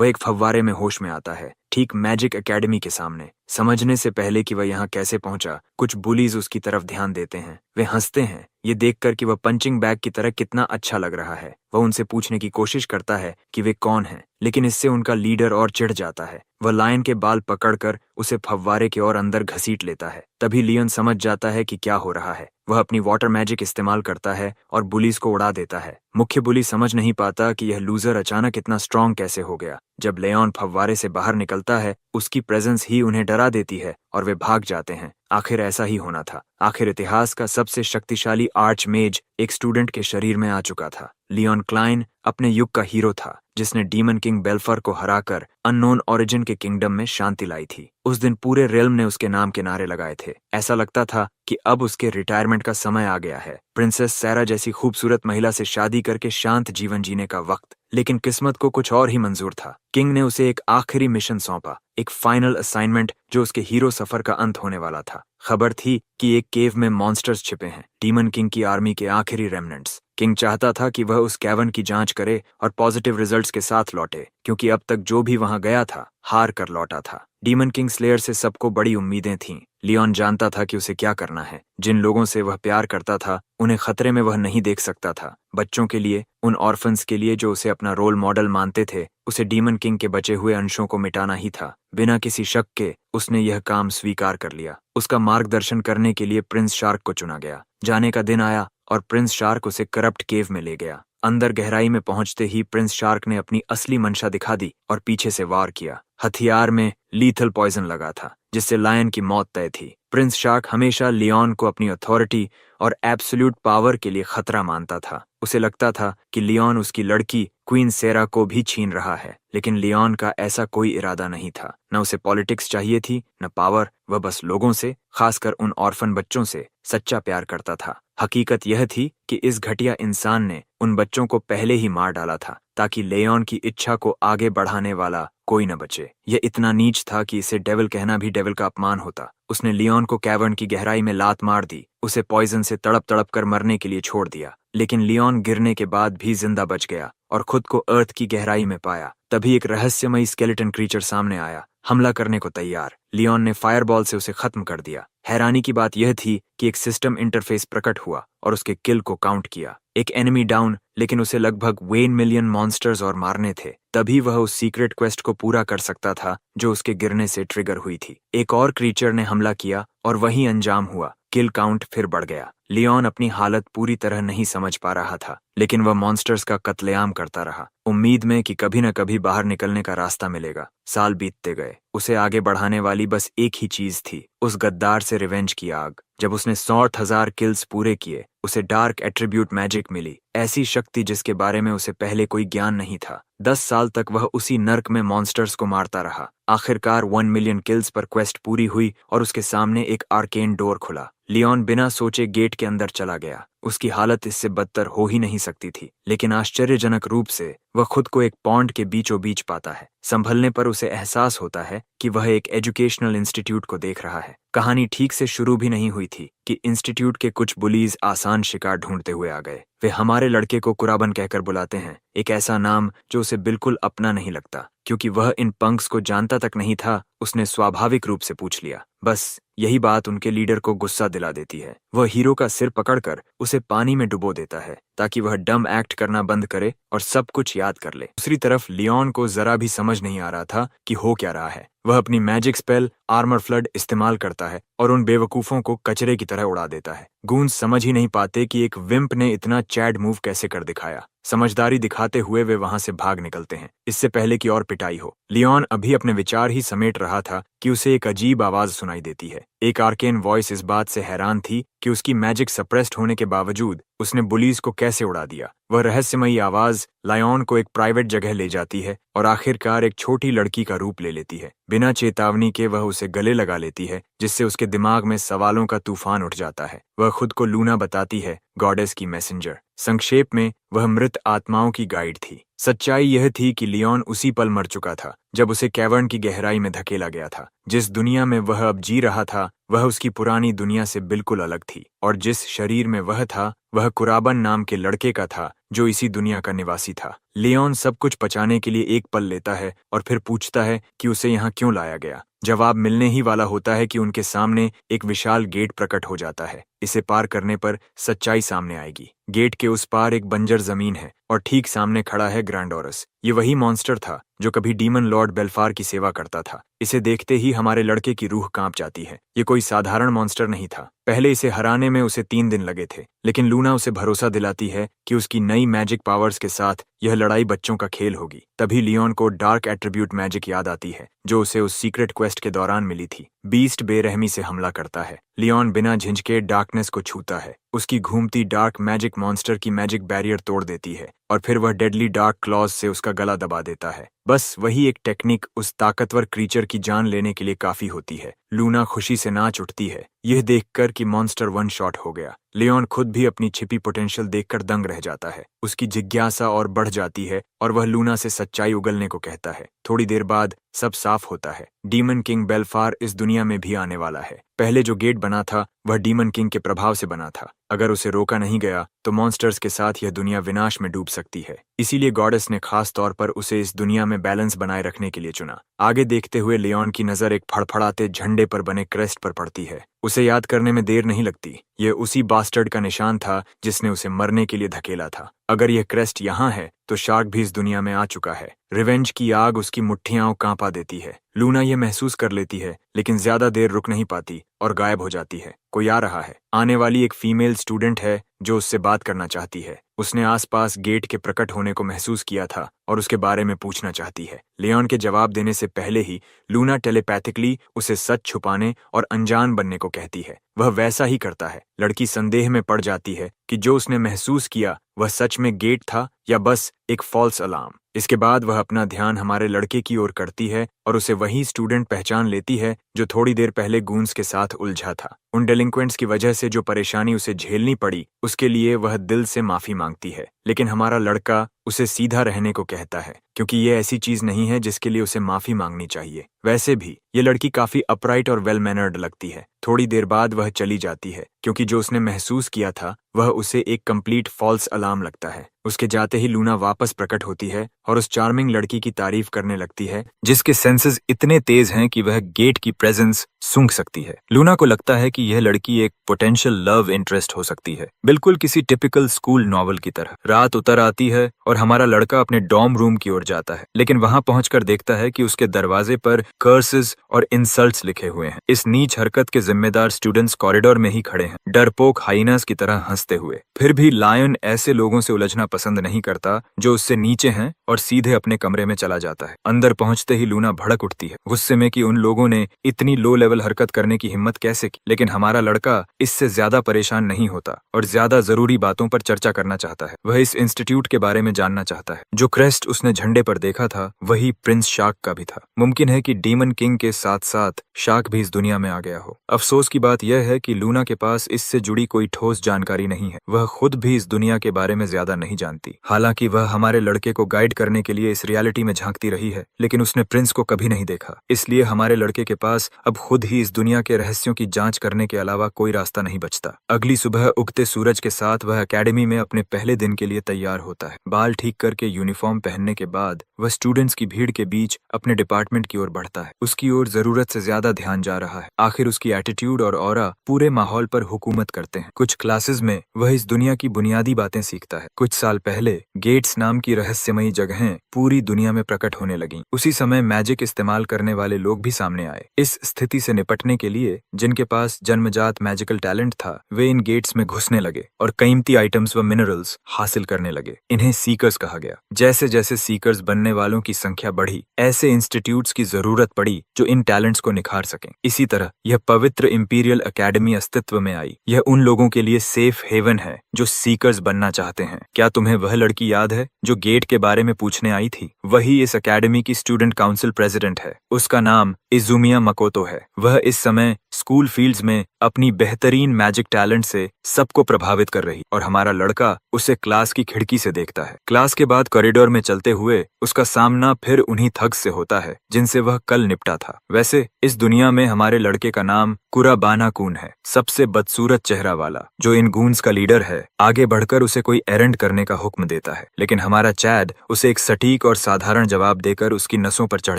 वह एक फव्वारे में होश में आता है, ठीक मैजिक एकेडमी के सामने। समझने से पहले कि वह यहाँ कैसे पहुंचा, कुछ बुलीज उसकी तरफ ध्यान देते हैं। वे हंसते हैं, ये देखकर कि वह पंचिंग बैग की तरह कितना अच्छा लग रहा है। वह उनसे पूछने की कोशिश करता है कि वे कौन हैं, लेकिन इससे उनका लीडर और चिढ़ जाता है। वह लायन के बाल पकड़कर उसे फव्वारे के और अंदर घसीट लेता है। तभी लियन समझ जाता है कि क्या हो रहा है। वह अपनी वाटर मैजिक इस्तेमाल करता है और बुलीज को उड़ा देता है। मुख्य बुली समझ नहीं पाता कि यह लूजर अचानक इतना स्ट्रांग कैसे हो गया। जब लेऑन फव्वारे से बाहर निकलता है, उसकी प्रेजेंस ही उन्हें डरा देती है और वे भाग जाते हैं। आखिर ऐसा ही होना था। आखिर इतिहास का सबसे शक्तिशाली आर्चमेज एक स्टूडेंट के शरीर में आ चुका था। लियोन क्लाइन अपने युग का हीरो था, जिसने डीमन किंग बेल्फर को हराकर अननोन ओरिजिन के किंगडम में शांति लाई थी। उस दिन पूरे रेल्म ने उसके नाम के नारे लगाए थे। ऐसा लगता था कि अब उसके रिटायरमेंट का समय आ गया है। प्रिंसेस सैरा जैसी खूबसूरत महिला से शादी करके शांत जीवन जीने का वक्त। लेकिन किस्मत को कुछ और ही मंजूर था। किंग ने उसे एक आखिरी मिशन सौंपा, एक फाइनल असाइनमेंट जो उसके हीरो सफर का अंत होने वाला था। खबर थी कि एक केव में मॉन्स्टर्स छिपे हैं, डीमन किंग की आर्मी के आखिरी रेमनेंट्स। किंग चाहता था कि वह उस कैवन की जांच करे और पॉजिटिव रिजल्ट्स के साथ लौटे, क्योंकि अब तक जो भी वहां गया था हार कर लौटा था। डीमन किंग स्लेयर से सबको बड़ी उम्मीदें थीं। लियोन जानता था कि उसे क्या करना है। जिन लोगों से वह प्यार करता था, उन्हें खतरे में वह नहीं देख सकता था। बच्चों के लिए, उन ऑर्फन्स के लिए जो उसे अपना रोल मॉडल मानते थे, उसे डीमन किंग के बचे हुए अंशों को मिटाना ही था। बिना किसी शक के उसने यह काम स्वीकार कर लिया। उसका मार्गदर्शन करने के लिए प्रिंस शार्क को चुना गया। जाने का दिन आया और प्रिंस शार्क उसे करप्ट केव में ले गया। अंदर गहराई में पहुंचते ही प्रिंस शार्क ने अपनी असली मंशा दिखा दी और पीछे से वार किया। हथियार में लीथल पॉइजन लगा था, जिससे लायन की मौत तय थी। प्रिंस शार्क हमेशा लियोन को अपनी अथॉरिटी और एब्सोल्यूट पावर के लिए खतरा मानता था। उसे लगता था कि लियोन उसकी लड़की क्वीन सेरा को भी छीन रहा है, लेकिन लियोन का ऐसा कोई इरादा नहीं था। न उसे पॉलिटिक्स चाहिए थी, न पावर। वह बस लोगों से, खासकर उन ऑर्फन बच्चों से सच्चा प्यार करता था। हकीकत यह थी कि इस घटिया इंसान ने उन बच्चों को पहले ही मार डाला था, ताकि लियोन की इच्छा को आगे बढ़ाने वाला कोई न बचे। यह इतना नीच था कि इसे डेविल कहना भी डेविल का अपमान होता। उसने लियोन को कैवर्न की गहराई में लात मार दी, उसे पॉइजन से तड़प तड़प कर मरने के लिए छोड़ दिया। लेकिन लियोन गिरने के बाद भी जिंदा बच गया और खुद को अर्थ की गहराई में पाया। तभी एक रहस्यमयी स्केलेटन क्रीचर सामने आया, हमला करने को तैयार। लियोन ने फायरबॉल से उसे खत्म कर दिया। हैरानी की बात यह थी कि एक सिस्टम इंटरफेस प्रकट हुआ और उसके किल को काउंट किया। एक एनिमी डाउन, लेकिन उसे लगभग 1 मिलियन मॉन्स्टर्स और मारने थे। तभी वह उस सीक्रेट क्वेस्ट को पूरा कर सकता था जो उसके गिरने से ट्रिगर हुई थी। एक और क्रीचर ने हमला किया और वही अंजाम हुआ। किल काउंट फिर बढ़ गया। लियोन अपनी हालत पूरी तरह नहीं समझ पा रहा था, लेकिन वह मॉन्स्टर्स का कत्लेआम करता रहा, उम्मीद में कि कभी न कभी बाहर निकलने का रास्ता मिलेगा। साल बीतते गए। उसे आगे बढ़ाने वाली बस एक ही चीज थी, उस गद्दार से रिवेंज की आग। जब उसने 60,000 किल्स पूरे किए, उसे डार्क एट्रीब्यूट मैजिक मिली, ऐसी शक्ति जिसके बारे में उसे पहले कोई ज्ञान नहीं था। 10 साल तक वह उसी नर्क में मॉन्स्टर्स को मारता रहा। आखिरकार 1 मिलियन किल्स पर क्वेस्ट पूरी हुई और उसके सामने एक आर्केन डोर खुला। लियोन बिना सोचे गेट के अंदर चला गया। उसकी हालत इससे बदतर हो ही नहीं सकती थी, लेकिन आश्चर्यजनक रूप से वह खुद को एक पॉन्ड के बीचों बीच पाता है। संभलने पर उसे एहसास होता है कि वह एक एजुकेशनल इंस्टीट्यूट को देख रहा है। कहानी ठीक से शुरू भी नहीं हुई थी कि इंस्टीट्यूट के कुछ बुलीज आसान शिकार ढूंढते हुए आ गए। वे हमारे लड़के को कुराबन कहकर बुलाते हैं, एक ऐसा नाम जो उसे बिल्कुल अपना नहीं लगता। क्योंकि वह इन पंक्स को जानता तक नहीं था, उसने स्वाभाविक रूप से पूछ लिया। बस यही बात उनके लीडर को गुस्सा दिला देती है। वह हीरो का सिर पकड़कर उसे पानी में डुबो देता है, ताकि वह डम एक्ट करना बंद करे और सब कुछ याद कर ले। दूसरी तरफ लियोन को जरा भी समझ नहीं आ रहा था कि हो क्या रहा है। वह अपनी मैजिक स्पेल आर्मर फ्लड इस्तेमाल करता है और उन बेवकूफों को कचरे की तरह उड़ा देता है। गूंज समझ ही नहीं पाते कि एक विम्प ने इतना चैड मूव कैसे कर दिखाया। समझदारी दिखाते हुए वे वहां से भाग निकलते हैं, इससे पहले कि और पिटाई हो। लियोन अभी अपने विचार ही समेट रहा था कि उसे एक अजीब आवाज सुनाई देती है। एक आर्केन वॉइस इस बात से हैरान थी कि उसकी मैजिक सप्रेस्ड होने के बावजूद उसने बुलीज को कैसे उड़ा दिया। वह रहस्यमयी आवाज लायन को एक प्राइवेट जगह ले जाती है और आखिरकार एक छोटी लड़की का रूप ले लेती है। बिना चेतावनी के वह उसे गले लगा लेती है जिससे उसके दिमाग में सवालों का तूफान उठ जाता है। वह खुद को लूना बताती है, गॉडेस की मैसेंजर। संक्षेप में वह मृत आत्माओं की गाइड थी। सच्चाई यह थी कि लियोन उसी पल मर चुका था जब उसे कैवर्न की गहराई में धकेला गया था। जिस दुनिया में वह अब जी रहा था वह उसकी पुरानी दुनिया से बिल्कुल अलग थी, और जिस शरीर में वह था वह कुराबन नाम के लड़के का था जो इसी दुनिया का निवासी था। लियोन सब कुछ पचाने के लिए एक पल लेता है और फिर पूछता है कि उसे यहाँ क्यों लाया गया। जवाब मिलने ही वाला होता है कि उनके सामने एक विशाल गेट प्रकट हो जाता है। इसे पार करने पर सच्चाई सामने आएगी। गेट के उस पार एक बंजर जमीन है और ठीक सामने खड़ा है ग्रैंडोरस। ये वही मॉन्स्टर था जो कभी डीमन लॉर्ड बेल्फार की सेवा करता था। इसे देखते ही हमारे लड़के की रूह कांप जाती है। ये कोई साधारण मॉन्स्टर नहीं था। पहले इसे हराने में उसे 3 दिन लगे थे, लेकिन लूना उसे भरोसा दिलाती है कि उसकी नई मैजिक पावर्स के साथ यह लड़ाई बच्चों का खेल होगी। तभी लियोन को डार्क एट्रीब्यूट मैजिक याद आती है जो उसे उस सीक्रेट क्वेस्ट के दौरान मिली थी। बीस्ट बेरहमी से हमला करता है। लियोन बिना झिझके डार्कनेस को छूता है। उसकी घूमती डार्क मैजिक मॉन्स्टर की मैजिक बैरियर तोड़ देती है और फिर वह डेडली डार्क क्लॉज से उसका गला दबा देता है। बस वही एक टेक्निक उस ताकतवर क्रीचर की जान लेने के लिए काफी होती है। लूना खुशी से नाच उठती है यह देखकर कि मॉन्स्टर 1 शॉट हो गया। लियोन खुद भी अपनी छिपी पोटेंशियल देखकर दंग रह जाता है। उसकी जिज्ञासा और बढ़ जाती है और वह लूना से सच्चाई उगलने को कहता है। थोड़ी देर बाद सब साफ होता है। डीमन किंग बेल्फार इस दुनिया में भी आने वाला है। पहले जो गेट बना था वह डीमन किंग के प्रभाव से बना था। अगर उसे रोका नहीं गया तो मॉन्स्टर्स के साथ यह दुनिया विनाश में डूब सकती है। इसीलिए गॉडेस ने खास तौर पर उसे इस दुनिया में बैलेंस बनाए रखने के लिए चुना। आगे देखते हुए लियोन की नजर एक फड़फड़ाते झंडे पर बने क्रेस्ट पर पड़ती है। उसे याद करने में देर नहीं लगती। यह उसी बास्टर्ड का निशान था जिसने उसे मरने के लिए धकेला था। अगर यह क्रेस्ट यहाँ है तो शार्क भी इस दुनिया में आ चुका है। रिवेंज की आग उसकी मुट्ठियां कांपा देती है। लूना यह महसूस कर लेती है, लेकिन ज्यादा देर रुक नहीं पाती और गायब हो जाती है। कोई आ रहा है। आने वाली एक फीमेल स्टूडेंट है जो उससे बात करना चाहती है। उसने आसपास गेट के प्रकट होने को महसूस किया था और उसके बारे में पूछना चाहती है। लियोन के जवाब देने से पहले ही लूना टेलीपैथिकली उसे सच छुपाने और अनजान बनने को कहती है। वह वैसा ही करता है। लड़की संदेह में पड़ जाती है कि जो उसने महसूस किया वह सच में गेट था या बस एक फॉल्स अलार्म। इसके बाद वह अपना ध्यान हमारे लड़के की ओर करती है और उसे वही स्टूडेंट पहचान लेती है जो थोड़ी देर पहले गूंस के साथ उलझा था। उन डेलिंक्वेंट्स की वजह से जो परेशानी उसे झेलनी पड़ी उसके लिए वह दिल से माफी मांगती है, लेकिन हमारा लड़का उसे सीधा रहने को कहता है क्योंकि ये ऐसी चीज नहीं है जिसके लिए उसे माफी मांगनी चाहिए। वैसे भी ये लड़की काफी अपराइट और वेल मैनर्ड लगती है। थोड़ी देर बाद वह चली जाती है क्योंकि जो उसने महसूस किया था वह उसे एक कंप्लीट फॉल्स अलार्म लगता है। उसके जाते ही लूना वापस प्रकट होती है और उस चार्मिंग लड़की की तारीफ करने लगती है जिसके सेंसेस इतने तेज हैं कि वह गेट की प्रेजेंस सूंघ सकती है। लूना को लगता है कि यह लड़की एक पोटेंशियल लव इंटरेस्ट हो सकती है, बिल्कुल किसी टिपिकल स्कूल नॉवल की तरह। रात उतर आती है और हमारा लड़का अपने डॉर्म रूम की ओर जाता है, लेकिन वहां पहुंचकर देखता है कि उसके दरवाजे पर कर्सेस और इंसल्ट्स लिखे हुए हैं। इस नीच हरकत के जिम्मेदार स्टूडेंट्स कॉरिडोर में ही खड़े हैं, डरपोक हाइनास की तरह हंसते हुए। फिर भी लायन ऐसे लोगों से उलझना पसंद नहीं करता जो उससे नीचे हैं और सीधे अपने कमरे में चला जाता है। अंदर पहुंचते ही लूना भड़क उठती है गुस्से में कि उन लोगों ने इतनी लो लेवल हरकत करने की हिम्मत कैसे की। लेकिन हमारा लड़का इससे ज्यादा परेशान नहीं होता और ज्यादा जरूरी बातों पर चर्चा करना चाहता है। वह इस इंस्टीट्यूट के बारे में जानना चाहता है। जो क्रेस्ट उसने झंडे पर देखा था वही प्रिंस शार्क का भी था। मुमकिन है कि डीमन किंग के साथ साथ शार्क भी इस दुनिया में आ गया हो। अफसोस की बात यह है कि लूना के पास इससे जुड़ी कोई ठोस जानकारी नहीं है। वह खुद भी इस दुनिया के बारे में ज्यादा नहीं जानती। हालांकि वह हमारे लड़के को गाइड करने के लिए इस रियलिटी में झांकती रही है, लेकिन उसने प्रिंस को कभी नहीं देखा। इसलिए हमारे लड़के के पास अब खुद ही इस दुनिया के रहस्यों की जांच करने के अलावा कोई रास्ता नहीं बचता। अगली सुबह उगते सूरज के साथ वह एकेडमी में अपने पहले दिन के लिए तैयार होता है। बाल ठीक करके यूनिफॉर्म पहनने के बाद वह स्टूडेंट्स की भीड़ के बीच अपने डिपार्टमेंट की ओर बढ़ता है। उसकी ओर जरूरत से ज्यादा ध्यान जा रहा है। आखिर उसकी एटीट्यूड और ऑरा पूरे माहौल पर हुकूमत करते हैं। कुछ क्लासेस में वह इस दुनिया की बुनियादी बातें सीखता है। कुछ साल पहले गेट्स नाम की रहस्यमयी जगहें पूरी दुनिया में प्रकट होने लगीं। उसी समय मैजिक इस्तेमाल करने वाले लोग भी सामने आए। इस स्थिति से निपटने के लिए जिनके पास जन्मजात मैजिकल टैलेंट था वे इन गेट्स में घुसने लगे और कीमती आइटम्स व मिनरल्स हासिल करने लगे। इन्हें सीकर्स कहा गया। जैसे जैसे सीकर्स बनने वालों की संख्या बढ़ी, ऐसे इंस्टीट्यूट्स की जरूरत पड़ी जो इन टैलेंट्स को निखार सकें। इसी तरह यह पवित्र इंपीरियल एकेडमी अस्तित्व में आई। यह उन लोगों के लिए सेफ हेवन है जो सीकर्स बनना चाहते हैं। क्या तुम्हें वह लड़की याद है जो गेट के बारे में पूछने आई थी? वही इस एकेडमी की स्टूडेंट काउंसिल प्रेसिडेंट है। उसका नाम इजुमिया मकोतो है। वह इस समय स्कूल फील्ड्स में अपनी बेहतरीन मैजिक टैलेंट से सबको प्रभावित कर रही, और हमारा लड़का उसे क्लास की खिड़की से देखता है। क्लास के बाद कॉरिडोर में चलते हुए उसका सामना फिर उन्हीं थग्स से होता है जिनसे वह कल निपटा था। वैसे इस दुनिया में हमारे लड़के का नाम कुराबाना कून है, सबसे बदसूरत चेहरा वाला, जो इन गूंस का लीडर है। आगे बढ़कर उसे कोई एरेंड करने का हुक्म देता है, लेकिन हमारा चैड उसे एक सटीक और साधारण जवाब देकर उसकी नसों पर चढ़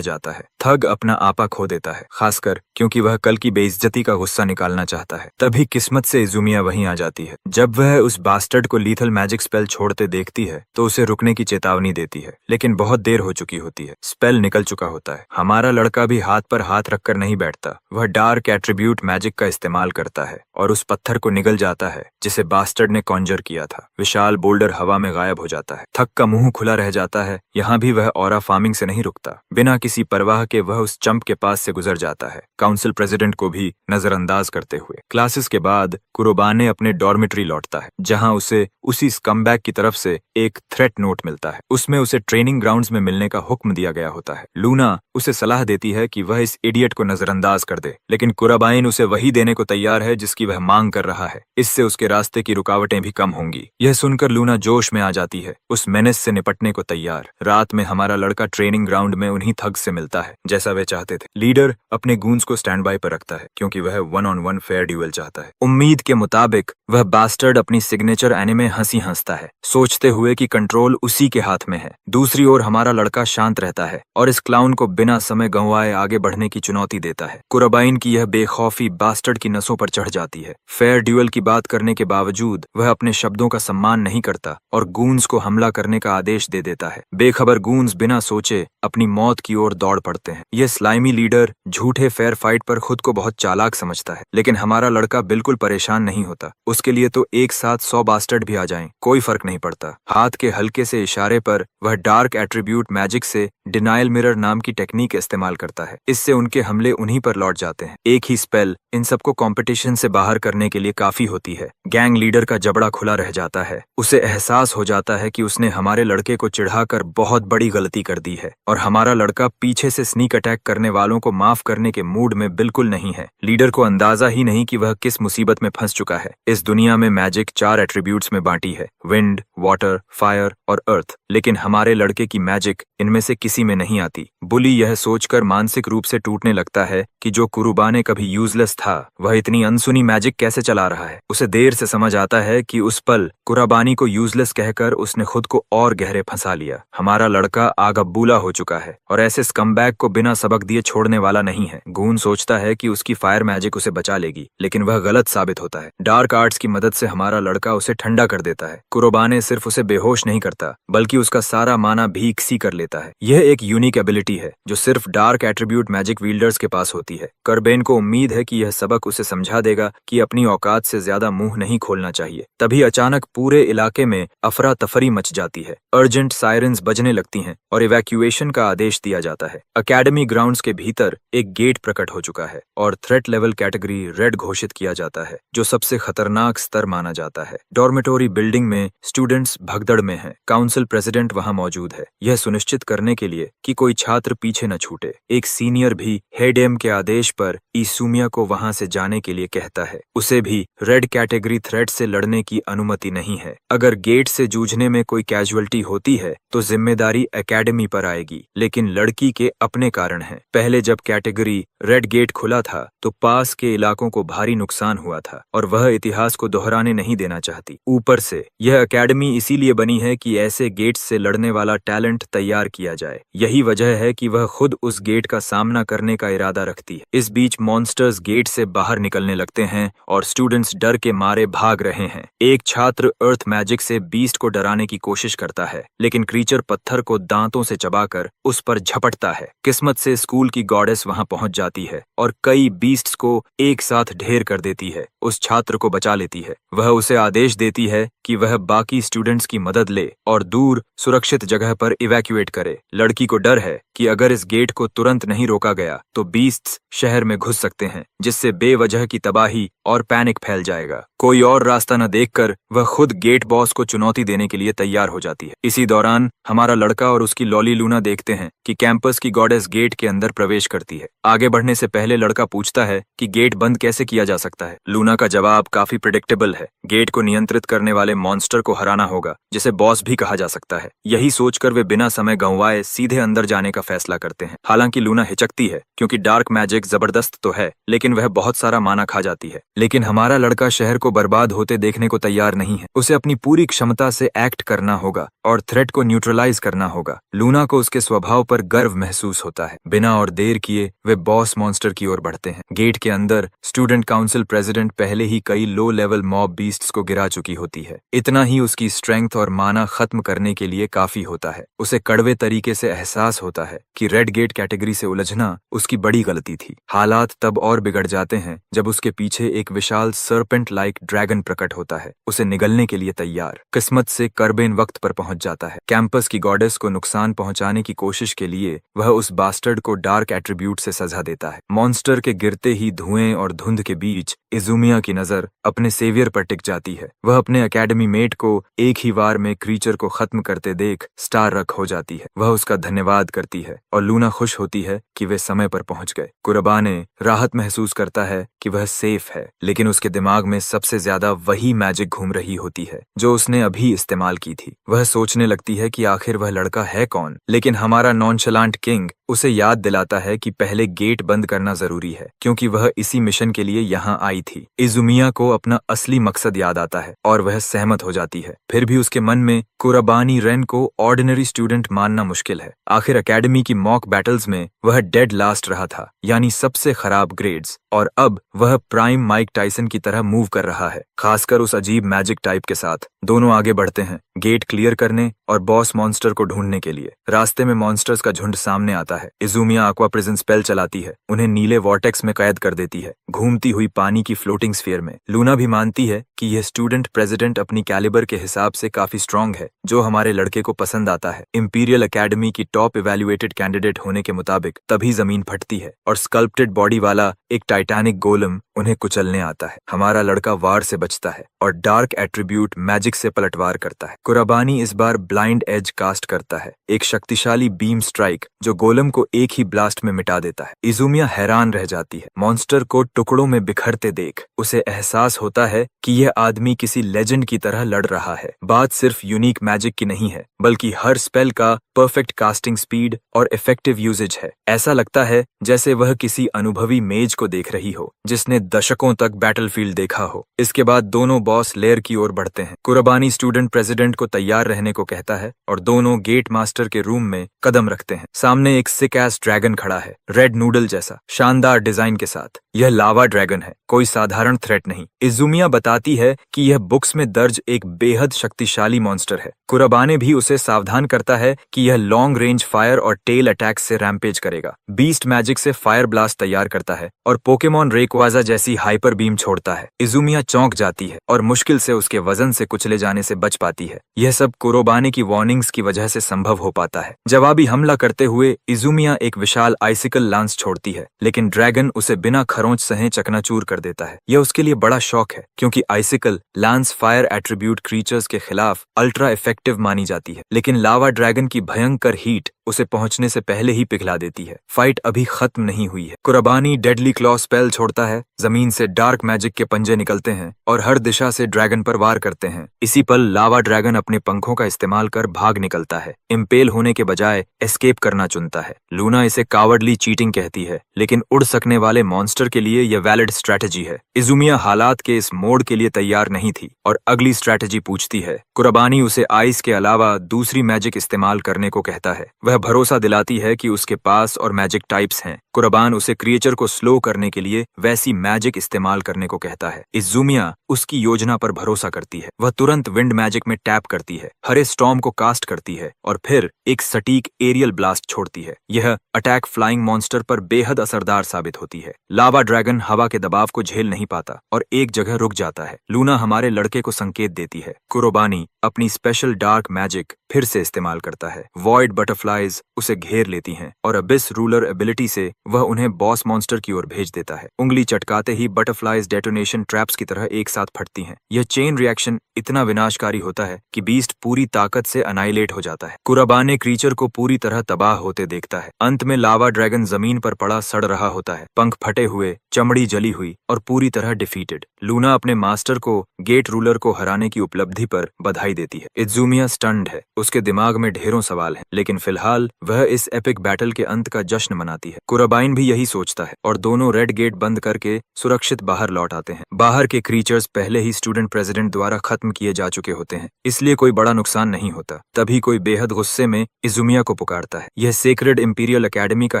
जाता है। थग अपना आपा खो देता है, खासकर क्योंकि वह कल की बेइज्जती का गुस्सा निकालना चाहता है। तभी किस्मत से इजुमिया वहीं आ जाती है। जब वह उस बास्टर्ड को लीथल मैजिक स्पेल छोड़ते देखती है तो उसे रुकने की चेतावनी देती है, लेकिन बहुत देर हो चुकी होती है। स्पेल निकल चुका होता है। हमारा लड़का भी हाथ पर हाथ रखकर नहीं बैठता। वह डार्क एट्रीब्यूट मैजिक का इस्तेमाल करता है और उस पत्थर को निगल जाता है जिसे बास्टर्ड ने कॉन्जर किया था। विशाल बोल्डर हवा में गायब हो जाता है। थक का मुंह खुला रह जाता है। यहाँ भी वह ऑरा फार्मिंग से नहीं रुकता। बिना किसी परवाह के वह उस चंप के पास से गुजर जाता है, काउंसिल प्रेसिडेंट को भी नजरअंदाज करते हुए। क्लासेस के बाद कुरोबाने अपने डॉर्मिटरी लौटता है, जहाँ उसे उसी स्कमबैग की तरफ से एक थ्रेट नोट मिलता है। उसमें उसे ट्रेनिंग ग्राउंड्स में मिलने का हुक्म दिया गया होता है। लूना उसे सलाह देती है कि वह इस इडियट को नजरअंदाज कर दे, लेकिन कुराबाइन उसे वही देने को तैयार है जिसकी वह मांग कर रहा है। इससे उसके रास्ते की रुकावटें भी कम होंगी। यह सुनकर लूना जोश में आ जाती है, उस मेनेस से निपटने को तैयार। रात में हमारा लड़का ट्रेनिंग ग्राउंड में उन्हीं थग से मिलता है जैसा वे चाहते थे। लीडर अपने गूंज को स्टैंड बाय पर रखता है क्योंकि वह 1-on-1 फेयर ड्यूएल चाहता है। उम्मीद के मुताबिक वह बास्टर्ड अपनी सिग्नेचर एनिमे हंसी हंसता है, सोचते हुए कि कंट्रोल उसी के हाथ में है। दूसरी ओर हमारा लड़का शांत रहता है और इस क्लाउन को बिना समय गंवाए आगे बढ़ने की चुनौती देता है। कुराबाइन की यह बेखौफी बास्टर्ड की नसों पर चढ़ जाती है। फेयर ड्यूएल की बात करने के बावजूद वह अपने शब्दों का सम्मान नहीं करता और गूंज को हमला करने का आदेश दे देता है। बेखबर गूंज बिना सोचे अपनी मौत की ओर दौड़ पड़ते हैं। यह स्लाइमी लीडर झूठे फेयर फाइट पर खुद को बहुत चालाक समझता है, लेकिन हमारा लड़का बिल्कुल परेशान नहीं होता। उसके लिए तो एक साथ 100 बास्टर्ड भी आ जाएं, कोई फर्क नहीं पड़ता। हाथ के हल्के से इशारे पर वह डार्क एट्रीब्यूट मैजिक से डिनायल मिरर नाम की टेक्निक इस्तेमाल करता है। इससे उनके हमले उन्हीं पर लौट जाते हैं। एक ही स्पेल इन सबको कंपटीशन से बाहर करने के लिए काफी होती है। गैंग लीडर का जबड़ा खुला रह जाता है। उसे एहसास हो जाता है कि उसने हमारे लड़के को चिढ़ाकर बहुत बड़ी गलती कर दी है और हमारा लड़का पीछे से स्नीक अटैक करने वालों को माफ करने के मूड में बिल्कुल नहीं है। लीडर को अंदाजा ही नहीं कि वह किस मुसीबत में फंस चुका है। इस दुनिया में मैजिक 4 एट्रीब्यूट्स में बांटी है, विंड, वाटर, फायर और अर्थ, लेकिन हमारे लड़के की मैजिक इनमें से किसी में नहीं आती। बुली यह सोचकर मानसिक रूप से टूटने लगता है कि जो कुरुबाने कभी यूजलेस था वह इतनी अनसुनी मैजिक कैसे चला रहा है। उसे देर से समझ आता है कि उस पल कुराबानी को यूजलेस कहकर उसने खुद को और गहरे फंसा लिया। हमारा लड़का आगब्बूला हो चुका है और ऐसे स्कमबैग को बिना सबक दिए छोड़ने वाला नहीं है। गून सोचता है कि उसकी फायर मैजिक उसे बचा लेगी, लेकिन वह गलत साबित होता है। डार्क आर्ट्स की मदद से हमारा लड़का उसे ठंडा कर देता है। कुरोबाने सिर्फ उसे बेहोश नहीं करता बल्कि उसका सारा माना भी इक्सी कर लेता है। यह एक यूनिक एबिलिटी है जो सिर्फ डार्क एट्रीब्यूट मैजिक वील्डर्स के पास होती है। करबेन को उम्मीद है कि यह सबक उसे समझा देगा कि अपनी औकात से ज्यादा मुंह नहीं खोलना चाहिए। तभी अचानक पूरे इलाके में अफरा तफरी मच जाती है। अर्जेंट सायरन्स बजने लगती हैं और इवैक्यूएशन का आदेश दिया जाता है। एकेडमी ग्राउंड्स के भीतर एक गेट प्रकट हो चुका है और थ्रेट लेवल कैटेगरी रेड घोषित किया जाता है, जो सबसे खतरनाक स्तर माना जाता है। डॉर्मेटोरी बिल्डिंग में स्टूडेंट्स भगदड़ में हैं। काउंसिल प्रेसिडेंट वहां मौजूद है, यह सुनिश्चित करने के लिए कि कोई छात्र पीछे न छूटे। एक सीनियर भी हेडेम के आदेश पर ईसुमिया को वहां से जाने के लिए कहता है। उसे भी रेड कैटेगरी थ्रेट से लड़ने की अनुमति नहीं है। अगर गेट से जूझने में कोई कैजुअलिटी होती है तो जिम्मेदारी एकेडमी पर आएगी, लेकिन लड़की के अपने कारण है। पहले जब कैटेगरी रेड गेट खुला था तो पास के इलाकों को भारी नुकसान हुआ था और वह इतिहास को दोहराने नहीं देना चाहती। ऊपर से यह एकेडमी इसीलिए बनी है कि ऐसे गेट से लड़ने वाला टैलेंट तैयार किया जाए। यही वजह है कि वह खुद उस गेट का सामना करने का इरादा रखती है। इस बीच मॉन्स्टर्स गेट से बाहर निकलने लगते हैं और स्टूडेंट्स डर के मारे भाग रहे हैं। एक छात्र अर्थ मैजिक से बीस्ट को डराने की कोशिश करता है, लेकिन क्रीचर पत्थर को दांतों से चबाकर उस पर झपटता है। किस्मत से स्कूल की गॉडेस वहां पहुंच जाती है और कई बीस्ट्स को एक साथ ढेर कर देती है। उस छात्र को बचा लेती है। वह उसे आदेश देती है कि वह बाकी स्टूडेंट्स की मदद ले और दूर सुरक्षित जगह पर इवैक्यूएट करे। लड़की को डर है कि अगर इस गेट को तुरंत नहीं रोका गया तो बीस्ट्स शहर में घुस सकते हैं, जिससे बेवजह की तबाही और और पैनिक फैल जाएगा। कोई और रास्ता न देखकर वह खुद गेट बॉस को चुनौती देने के लिए तैयार हो जाती है। इसी दौरान हमारा लड़का और उसकी लॉली लूना देखते हैं कि कैंपस की गॉडेस गेट के अंदर प्रवेश करती है। आगे बढ़ने से पहले लड़का पूछता है कि गेट बंद कैसे किया जा सकता है। लूना का जवाब काफी प्रिडिक्टेबल है। गेट को नियंत्रित करने वाले मॉन्स्टर को हराना होगा, जिसे बॉस भी कहा जा सकता है। यही सोचकर वे बिना समय गंवाए सीधे अंदर जाने का फैसला करते हैं। हालांकि लूना हिचकती है क्योंकि डार्क मैजिक जबरदस्त तो है, लेकिन वह बहुत सारा माना खा जाती है। लेकिन हमारा लड़का शहर को बर्बाद होते देखने को तैयार नहीं है। उसे अपनी पूरी क्षमता से एक्ट करना होगा और थ्रेट को न्यूट्रलाइज करना होगा। लूना को उसके स्वभाव पर गर्व महसूस होता है। बिना और देर किए वे बॉस मॉन्स्टर की ओर बढ़ते हैं। गेट के अंदर स्टूडेंट काउंसिल प्रेसिडेंट पहले ही कई लो लेवल मॉब बीस्ट्स को गिरा चुकी होती है। इतना ही उसकी स्ट्रेंथ और माना खत्म करने के लिए काफी होता है। उसे कड़वे तरीके से एहसास होता है कि रेड गेट कैटेगरी से उलझना उसकी बड़ी गलती थी। हालात तब और बिगड़ जाते हैं जब उसके पीछे एक विशाल सर्पेंट लाइक ड्रैगन प्रकट होता है, उसे निगलने के लिए तैयार। किस्मत से कर्बेन वक्त पर पहुंच जाता है। कैंपस की गॉडेस को नुकसान पहुंचाने की कोशिश के लिए वह उस बास्टर्ड को डार्क एट्रीब्यूट से सजा देता है। मॉन्स्टर के गिरते ही धुएं और धुंध के बीच इजुमिया की नजर अपने सेवियर पर टिक जाती है। वह अपने एकेडमी मेट को एक ही वार में क्रीचर को खत्म करते देख स्टार रख हो जाती है। वह उसका धन्यवाद करती है और लूना खुश होती है कि वे समय पर पहुंच गए। कुरबाने राहत महसूस करता है कि वह सेफ है, लेकिन उसके दिमाग में सबसे ज्यादा वही मैजिक घूम रही होती है जो उसने अभी इस्तेमाल की थी। वह सोचने लगती है कि आखिर वह लड़का है कौन, लेकिन हमारा नॉनशलांट किंग उसे याद दिलाता है कि पहले गेट बंद करना जरूरी है, क्योंकि वह इसी मिशन के लिए यहाँ आई थी। इजुमिया को अपना असली मकसद याद आता है और वह सहमत हो जाती है। फिर भी उसके मन में कुरबानी रेन को ऑर्डिनरी स्टूडेंट मानना मुश्किल है। आखिर एकेडमी की मॉक बैटल्स में वह डेड लास्ट रहा था, यानी सबसे खराब ग्रेड्स, और अब वह प्राइम माइक टाइसन की तरह मूव कर रहा है, खासकर उस अजीब मैजिक टाइप के साथ। दोनों आगे बढ़ते हैं गेट क्लियर करने और बॉस मॉन्स्टर को ढूंढने के लिए। रास्ते में मॉन्स्टर्स का झुंड सामने आता है। इजुमिया aqua प्रिजन स्पेल चलाती है, उन्हें नीले वॉर्टेक्स में कैद कर देती है, घूमती हुई पानी की फ्लोटिंग स्फीयर में। लूना भी मानती है कि यह स्टूडेंट प्रेसिडेंट अपनी कैलिबर के हिसाब से काफी स्ट्रांग है, जो हमारे लड़के को पसंद आता है। इंपीरियल एकेडमी की टॉप इवेल्युएटेड कैंडिडेट होने के मुताबिक तभी जमीन फटती है और स्कल्प्टेड बॉडी वाला एक टाइटैनिक गोलम उन्हें कुचलने आता है। हमारा लड़का वार से बचता है और डार्क एट्रीब्यूट मैजिक से पलटवार करता है। कुराबानी इस बार ब्लाइंड एज कास्ट करता है, एक शक्तिशाली बीम स्ट्राइक जो गोलम को एक ही ब्लास्ट में मिटा देता है। इजुमिया हैरान रह जाती है। मॉन्स्टर को टुकड़ों में बिखरते देख उसे एहसास होता है कि यह आदमी किसी लेजेंड की तरह लड़ रहा है। बात सिर्फ यूनिक मैजिक की नहीं है, बल्कि हर स्पेल का परफेक्ट कास्टिंग स्पीड और इफेक्टिव यूजेज है। ऐसा लगता है जैसे वह किसी अनुभवी मेज को देख रही हो, जिसने दशकों तक बैटलफील्ड देखा हो। इसके बाद दोनों बॉस लेयर की ओर बढ़ते हैं। कुरबानी स्टूडेंट प्रेसिडेंट को तैयार रहने को कहता है और दोनों गेट मास्टर के रूम में कदम रखते हैं। सामने एक सिक एस ड्रैगन खड़ा है, रेड नूडल जैसा शानदार डिजाइन के साथ। यह लावा ड्रैगन है, कोई साधारण थ्रेट नहीं। इजुमिया बताती है कि यह बुक्स में दर्ज एक बेहद शक्तिशाली मॉन्स्टर है। कुरबाने भी उसे सावधान करता है कि यह लॉन्ग रेंज फायर और टेल अटैक से रैम्पेज करेगा। बीस्ट मैजिक से फायर ब्लास्ट तैयार करता है और पोकेमॉन रेक्वाजा जैसी हाइपर बीम छोड़ता है। इजुमिया चौंक जाती है और मुश्किल से उसके वजन से कुचले जाने से बच पाती है। यह सब कुरबाने की वार्निंग्स की वजह से संभव हो पाता है। जवाबी हमला करते हुए इजुमिया एक विशाल आइसिकल लांस छोड़ती है, लेकिन ड्रैगन उसे बिना खरोंच सहे चकनाचूर कर देता है। यह उसके लिए बड़ा शौक है, क्योंकि आइसिकल लांस फायर एट्रीब्यूट क्रीचर्स के खिलाफ अल्ट्रा इफेक्टिव मानी जाती है। लेकिन लावा ड्रैगन की भयंकर हीट उसे पहुंचने से पहले ही पिघला देती है। फाइट अभी खत्म नहीं हुई है। कुरबानी डेडली क्लॉ स्पेल छोड़ता है, जमीन से डार्क मैजिक के पंजे निकलते हैं और हर दिशा से ड्रैगन पर वार करते हैं। इसी पल लावा ड्रैगन अपने पंखों का इस्तेमाल कर भाग निकलता है, इम्पेल होने के बजाय एस्केप करना चुनता है। लूना इसे कावर्डली चीटिंग कहती है, लेकिन उड़ सकने वाले मॉन्स्टर के लिए यह वैलिड स्ट्रैटेजी है। इजुमिया हालात के इस मोड़ के लिए तैयार नहीं थी और अगली स्ट्रैटेजी पूछती है। कुरबानी उसे आइस के अलावा दूसरी मैजिक इस्तेमाल करने को कहता है। वह भरोसा दिलाती है कि उसके पास और मैजिक टाइप्स हैं। कुरबान उसे क्रिएचर को स्लो करने के लिए वैसी मैजिक इस्तेमाल करने को कहता है। इजुमिया उसकी योजना पर भरोसा करती है। वह तुरंत विंड मैजिक में टैप करती है, हरे स्टॉर्म को कास्ट करती है और फिर एक सटीक एरियल ब्लास्ट छोड़ती है। यह अटैक फ्लाइंग मॉन्स्टर पर बेहद असरदार साबित होती है। लावा ड्रैगन हवा के दबाव को झेल नहीं पाता और एक जगह रुक जाता है। लूना हमारे लड़के को संकेत देती है। कुरबानी अपनी स्पेशल डार्क मैजिक फिर से इस्तेमाल करता है। वॉइड बटरफ्लाइज उसे घेर लेती हैं और अबिस रूलर एबिलिटी से वह उन्हें बॉस मॉन्स्टर की ओर भेज देता है। उंगली चटकाते ही बटरफ्लाइज डेटोनेशन ट्रैप्स की तरह एक साथ फटती हैं। यह चेन रिएक्शन इतना विनाशकारी होता है कि बीस्ट पूरी ताकत से अनाइलेट हो जाता है। कुराबाने क्रीचर को पूरी तरह तबाह होते देखता है। अंत में लावा ड्रैगन जमीन पर पड़ा सड़ रहा होता है, पंख फटे हुए, चमड़ी जली हुई और पूरी तरह डिफीटेड। लूना अपने मास्टर को, गेट रूलर को हराने की उपलब्धि पर बधाई देती है। इज़ुमिया स्टन्ड है, उसके दिमाग में ढेरों सवाल हैं, लेकिन फिलहाल वह इस एपिक बैटल के अंत का जश्न मनाती है। कुराबाइन भी यही सोचता है और दोनों रेड गेट बंद करके सुरक्षित बाहर लौट आते हैं। बाहर के क्रीचर्स पहले ही स्टूडेंट प्रेसिडेंट द्वारा खत्म किए जा चुके होते हैं, इसलिए कोई बड़ा नुकसान नहीं होता। तभी कोई बेहद गुस्से में इज़ुमिया को पुकारता है। यह सेक्रेड इंपीरियल एकेडमी का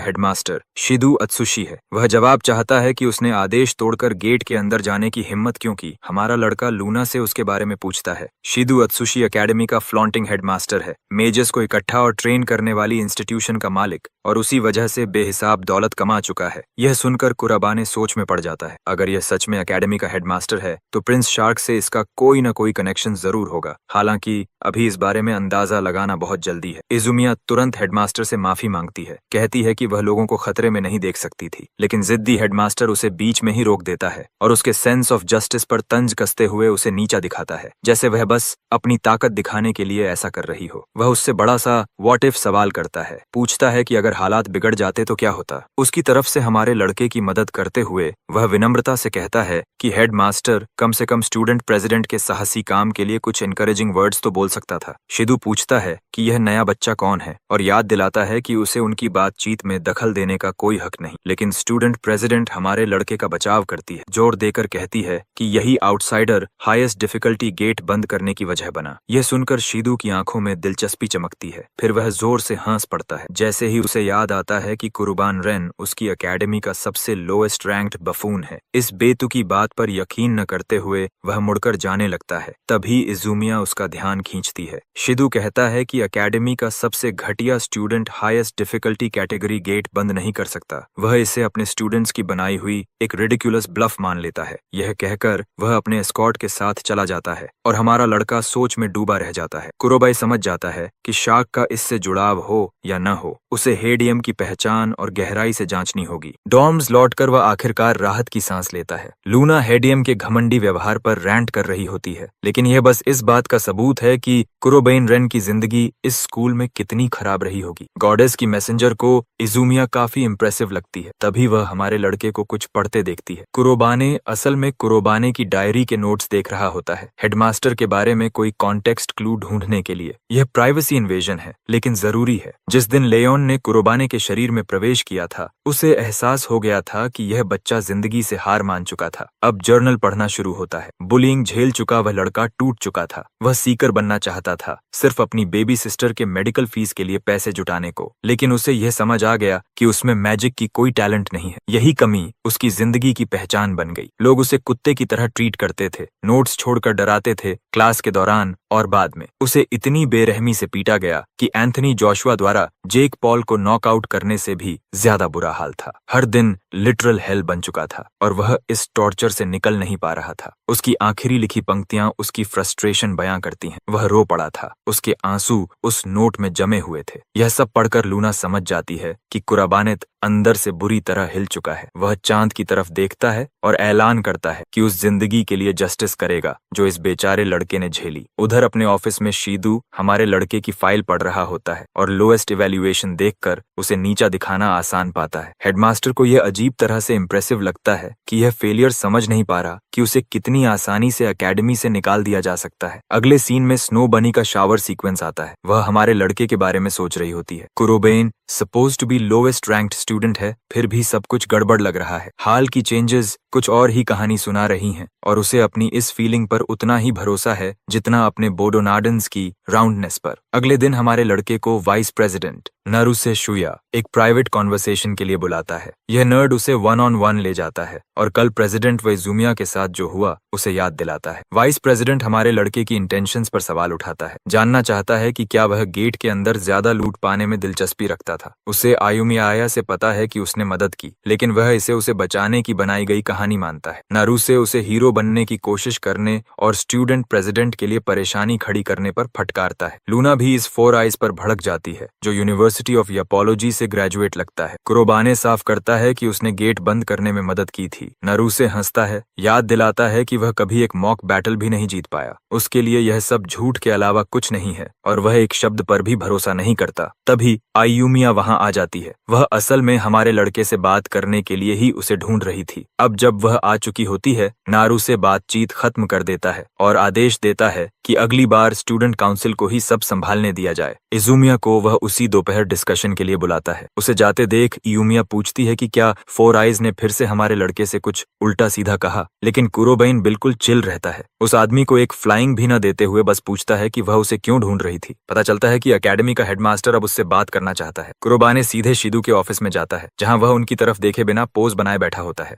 हेडमास्टर शिदू अत्सुशी है। वह जवाब चाहता है कि उसने आदेश तोड़कर गेट के अंदर जाने की हिम्मत क्यों की। हमारा लड़का लूना से उसके बारे में पूछता है। शिदू अत्सुशी एकेडमी का फ्लॉन्टिंग हेडमास्टर है, मेजर्स को इकट्ठा और ट्रेन करने वाली इंस्टीट्यूशन का मालिक, और उसी वजह से बेहिसाब दौलत कमा चुका है। यह सुनकर कुराबाने सोच में पड़ जाता है। अगर यह सच में एकेडमी का हेडमास्टर है तो प्रिंस शार्क से इसका कोई न कोई कनेक्शन जरूर होगा। हालांकि अभी इस बारे में अंदाजा लगाना बहुत जल्दी है। इज़ुमिया तुरंत हेडमास्टर से माफी मांगती है, कहती है कि वह लोगों को खतरे में नहीं देख सकती थी, लेकिन जिद्दी हेडमास्टर उसे बीच में ही रोक देता है और उसके सेंस ऑफ जस्टिस पर तंज कसते हुए उसे नीचा दिखाता है, जैसे वह बस अपनी ताकत दिखाने के लिए ऐसा कर रही हो। वह उससे बड़ा सा व्हाट इफ सवाल करता है, पूछता है कि अगर हालात बिगड़ जाते तो क्या होता। उसकी तरफ से हमारे लड़के की मदद करते हुए वह विनम्रता से कहता है कि हेडमास्टर कम से कम स्टूडेंट प्रेसिडेंट के साहसी काम के लिए कुछ एनकरेजिंग वर्ड्स तो बोल सकता था। शिदू पूछता है कि यह नया बच्चा कौन है और याद दिलाता है कि उसे उनकी बातचीत में दखल देने का कोई हक नहीं, लेकिन स्टूडेंट प्रेसिडेंट हमारे लड़के का बचाव करती है, जोर देकर कहती है कि यही आउटसाइडर हाईएस्ट डिफिकल्टी गेट बंद करने की वजह बना। यह सुनकर शिदू की आंखों में दिलचस्पी चमकती है, फिर वह जोर से हंस पड़ता है, जैसे ही उसे याद आता है कि कुर्बान रेन उसकी एकेडमी का सबसे लोएस्ट रैंक्ड बफून है। इस बेतुकी बात पर यकीन न करते हुए वह मुड़कर जाने लगता है। तभी इज़ुमिया उसका ध्यान खींचती है। शिदू कहता है कि एकेडमी का सबसे घटिया student highest difficulty category gate बंद नहीं कर सकता। वह इसे अपने स्टूडेंट्स की बनाई हुई एक रिडिकुलस ब्लफ मान लेता है। यह कहकर वह अपने एस्कॉर्ट के साथ चला जाता है और हमारा लड़का सोच में डूबा रह जाता है। कुरोबाई समझ जाता है कि शार्क का इससे जुड़ाव हो या न हो, उसे हेडियम की पहचान और गहराई से जांचनी होगी। डॉर्म्स लौटकर वह आखिरकार राहत की सांस लेता है। लूना हेडियम के घमंडी व्यवहार पर रैंट कर रही होती है, लेकिन यह बस इस बात का सबूत है कि कुरोबेन रेन की जिंदगी इस स्कूल में कितनी खराब रही होगी। गॉडेस की मैसेंजर को इज़ुमिया काफी इंप्रेसिव लगती है। तभी वह हमारे लड़के को कुछ पढ़ते देखती है। कुरोबाने असल में कुरोबाने की डायरी के नोट्स देख रहा होता है, हेडमास्टर के बारे में कोई कॉन्टेक्स्ट क्लू ढूंढने के लिए। यह प्राइवेसी इन्वेजन है, लेकिन जरूरी है। जिस दिन लेओन ने कुरोबाने के शरीर में प्रवेश किया था, उसे एहसास हो गया था कि यह बच्चा जिंदगी से हार मान चुका था। अब जर्नल पढ़ना शुरू होता है। बुलिंग झेल चुका वह लड़का टूट चुका था। वह सीकर बनना चाहता था, सिर्फ अपनी बेबी सिस्टर के मेडिकल फीस के लिए पैसे जुटाने को, लेकिन उसे यह समझ आ गया कि उसमें मैजिक की कोई टैलेंट नहीं है। यही कमी उसकी जिंदगी की पहचान बन गई। लोग उसे कुत्ते की तरह ट्रीट करते थे, नोट्स छोड़कर डराते थे, क्लास के दौरान और बाद में। उसे इतनी बेरहमी से पीटा गया कि एंथनी जोशुआ द्वारा जेक पॉल को नॉकआउट करने से भी ज्यादा बुरा हाल था। हर दिन लिटरल हेल बन चुका था और वह इस टॉर्चर से निकल नहीं पा रहा था। उसकी आखिरी लिखी पंक्तियां उसकी फ्रस्ट्रेशन बयां करती हैं। वह रो पड़ा था, उसके आंसू उस नोट में जमे हुए थे। यह सब पढ़कर लूना समझ जाती है कि कुराबानेत अंदर से बुरी तरह हिल चुका है। वह चांद की तरफ देखता है और ऐलान करता है कि उस जिंदगी के लिए जस्टिस करेगा जो इस बेचारे लड़के ने झेली। उधर अपने ऑफिस में शीदू हमारे लड़के की फाइल पढ़ रहा होता है और लोएस्ट इवैल्यूएशन देखकर उसे नीचा दिखाना आसान पाता है। हेडमास्टर को यह अजीब तरह से इम्प्रेसिव लगता है कि यह फेलियर समझ नहीं पा रहा कि उसे कितनी आसानी से एकेडमी से निकाल दिया जा सकता है। अगले सीन में स्नो बनी का शावर सीक्वेंस आता है। वह हमारे लड़के के बारे में सोच रही होती है। कुरोबेन supposed to be lowest ranked student है, फिर भी सब कुछ गड़बड़ लग रहा है। हाल की चेंजेस कुछ और ही कहानी सुना रही हैं और उसे अपनी इस फीलिंग पर उतना ही भरोसा है जितना अपने बोडोनाडन्स की राउंडनेस पर। अगले दिन हमारे लड़के को वाइस प्रेसिडेंट नारुसे शुया एक प्राइवेट कॉन्वर्सेशन के लिए बुलाता है। यह नर्ड उसे 1-on-1 ले जाता है और कल प्रेसिडेंट व इज़ुमिया के साथ जो हुआ उसे याद दिलाता है। वाइस प्रेसिडेंट हमारे लड़के की इंटेंशंस पर सवाल उठाता है, जानना चाहता है कि क्या वह गेट के अंदर ज्यादा लूट पाने में दिलचस्पी रखता था। उसे आयुमिया से पता है कि उसने मदद की, लेकिन वह इसे उसे बचाने की बनाई गई कहानी मानता है। नारुसे उसे हीरो बनने की कोशिश करने और स्टूडेंट प्रेसिडेंट के लिए परेशानी खड़ी करने पर फटकारता है। लूना भी इस फोर आइज पर भड़क जाती है, जो यूनिवर्सिटी ऑफ यापोलॉजी से ग्रेजुएट लगता है। कुरोबाने साफ करता है कि उसने गेट बंद करने में मदद की थी। नारुसे हंसता है, याद दिलाता है कि वह कभी एक मॉक बैटल भी नहीं जीत पाया। उसके लिए यह सब झूठ के अलावा कुछ नहीं है और वह एक शब्द पर भी भरोसा नहीं करता। तभी आयुमिया वहां आ जाती है। वह असल में हमारे लड़के से बात करने के लिए ही उसे ढूंढ रही थी। अब जब वह आ चुकी होती है, नारुसे बातचीत खत्म कर देता है और आदेश देता है कि अगली बार स्टूडेंट काउंसिल को ही सब संभालने दिया जाए। इजुमिया को वह उसी दोपहर डिस्कशन के लिए बुलाता है। उसे जाते देख इयुमिया पूछती है कि क्या फोर आइज ने फिर से हमारे लड़के से कुछ उल्टा सीधा कहा, लेकिन कुरोबाइन बिल्कुल चिल रहता है। उस आदमी को एक फ्लाइंग भी न देते हुए बस पूछता है कि वह उसे क्यों ढूंढ रही थी। पता चलता है कि एकेडमी का हेडमास्टर अब उससे बात करना चाहता है। कुरोबाने सीधे शिदू के ऑफिस में जाता है, जहां वह उनकी तरफ देखे बिना पोज बनाए बैठा होता है।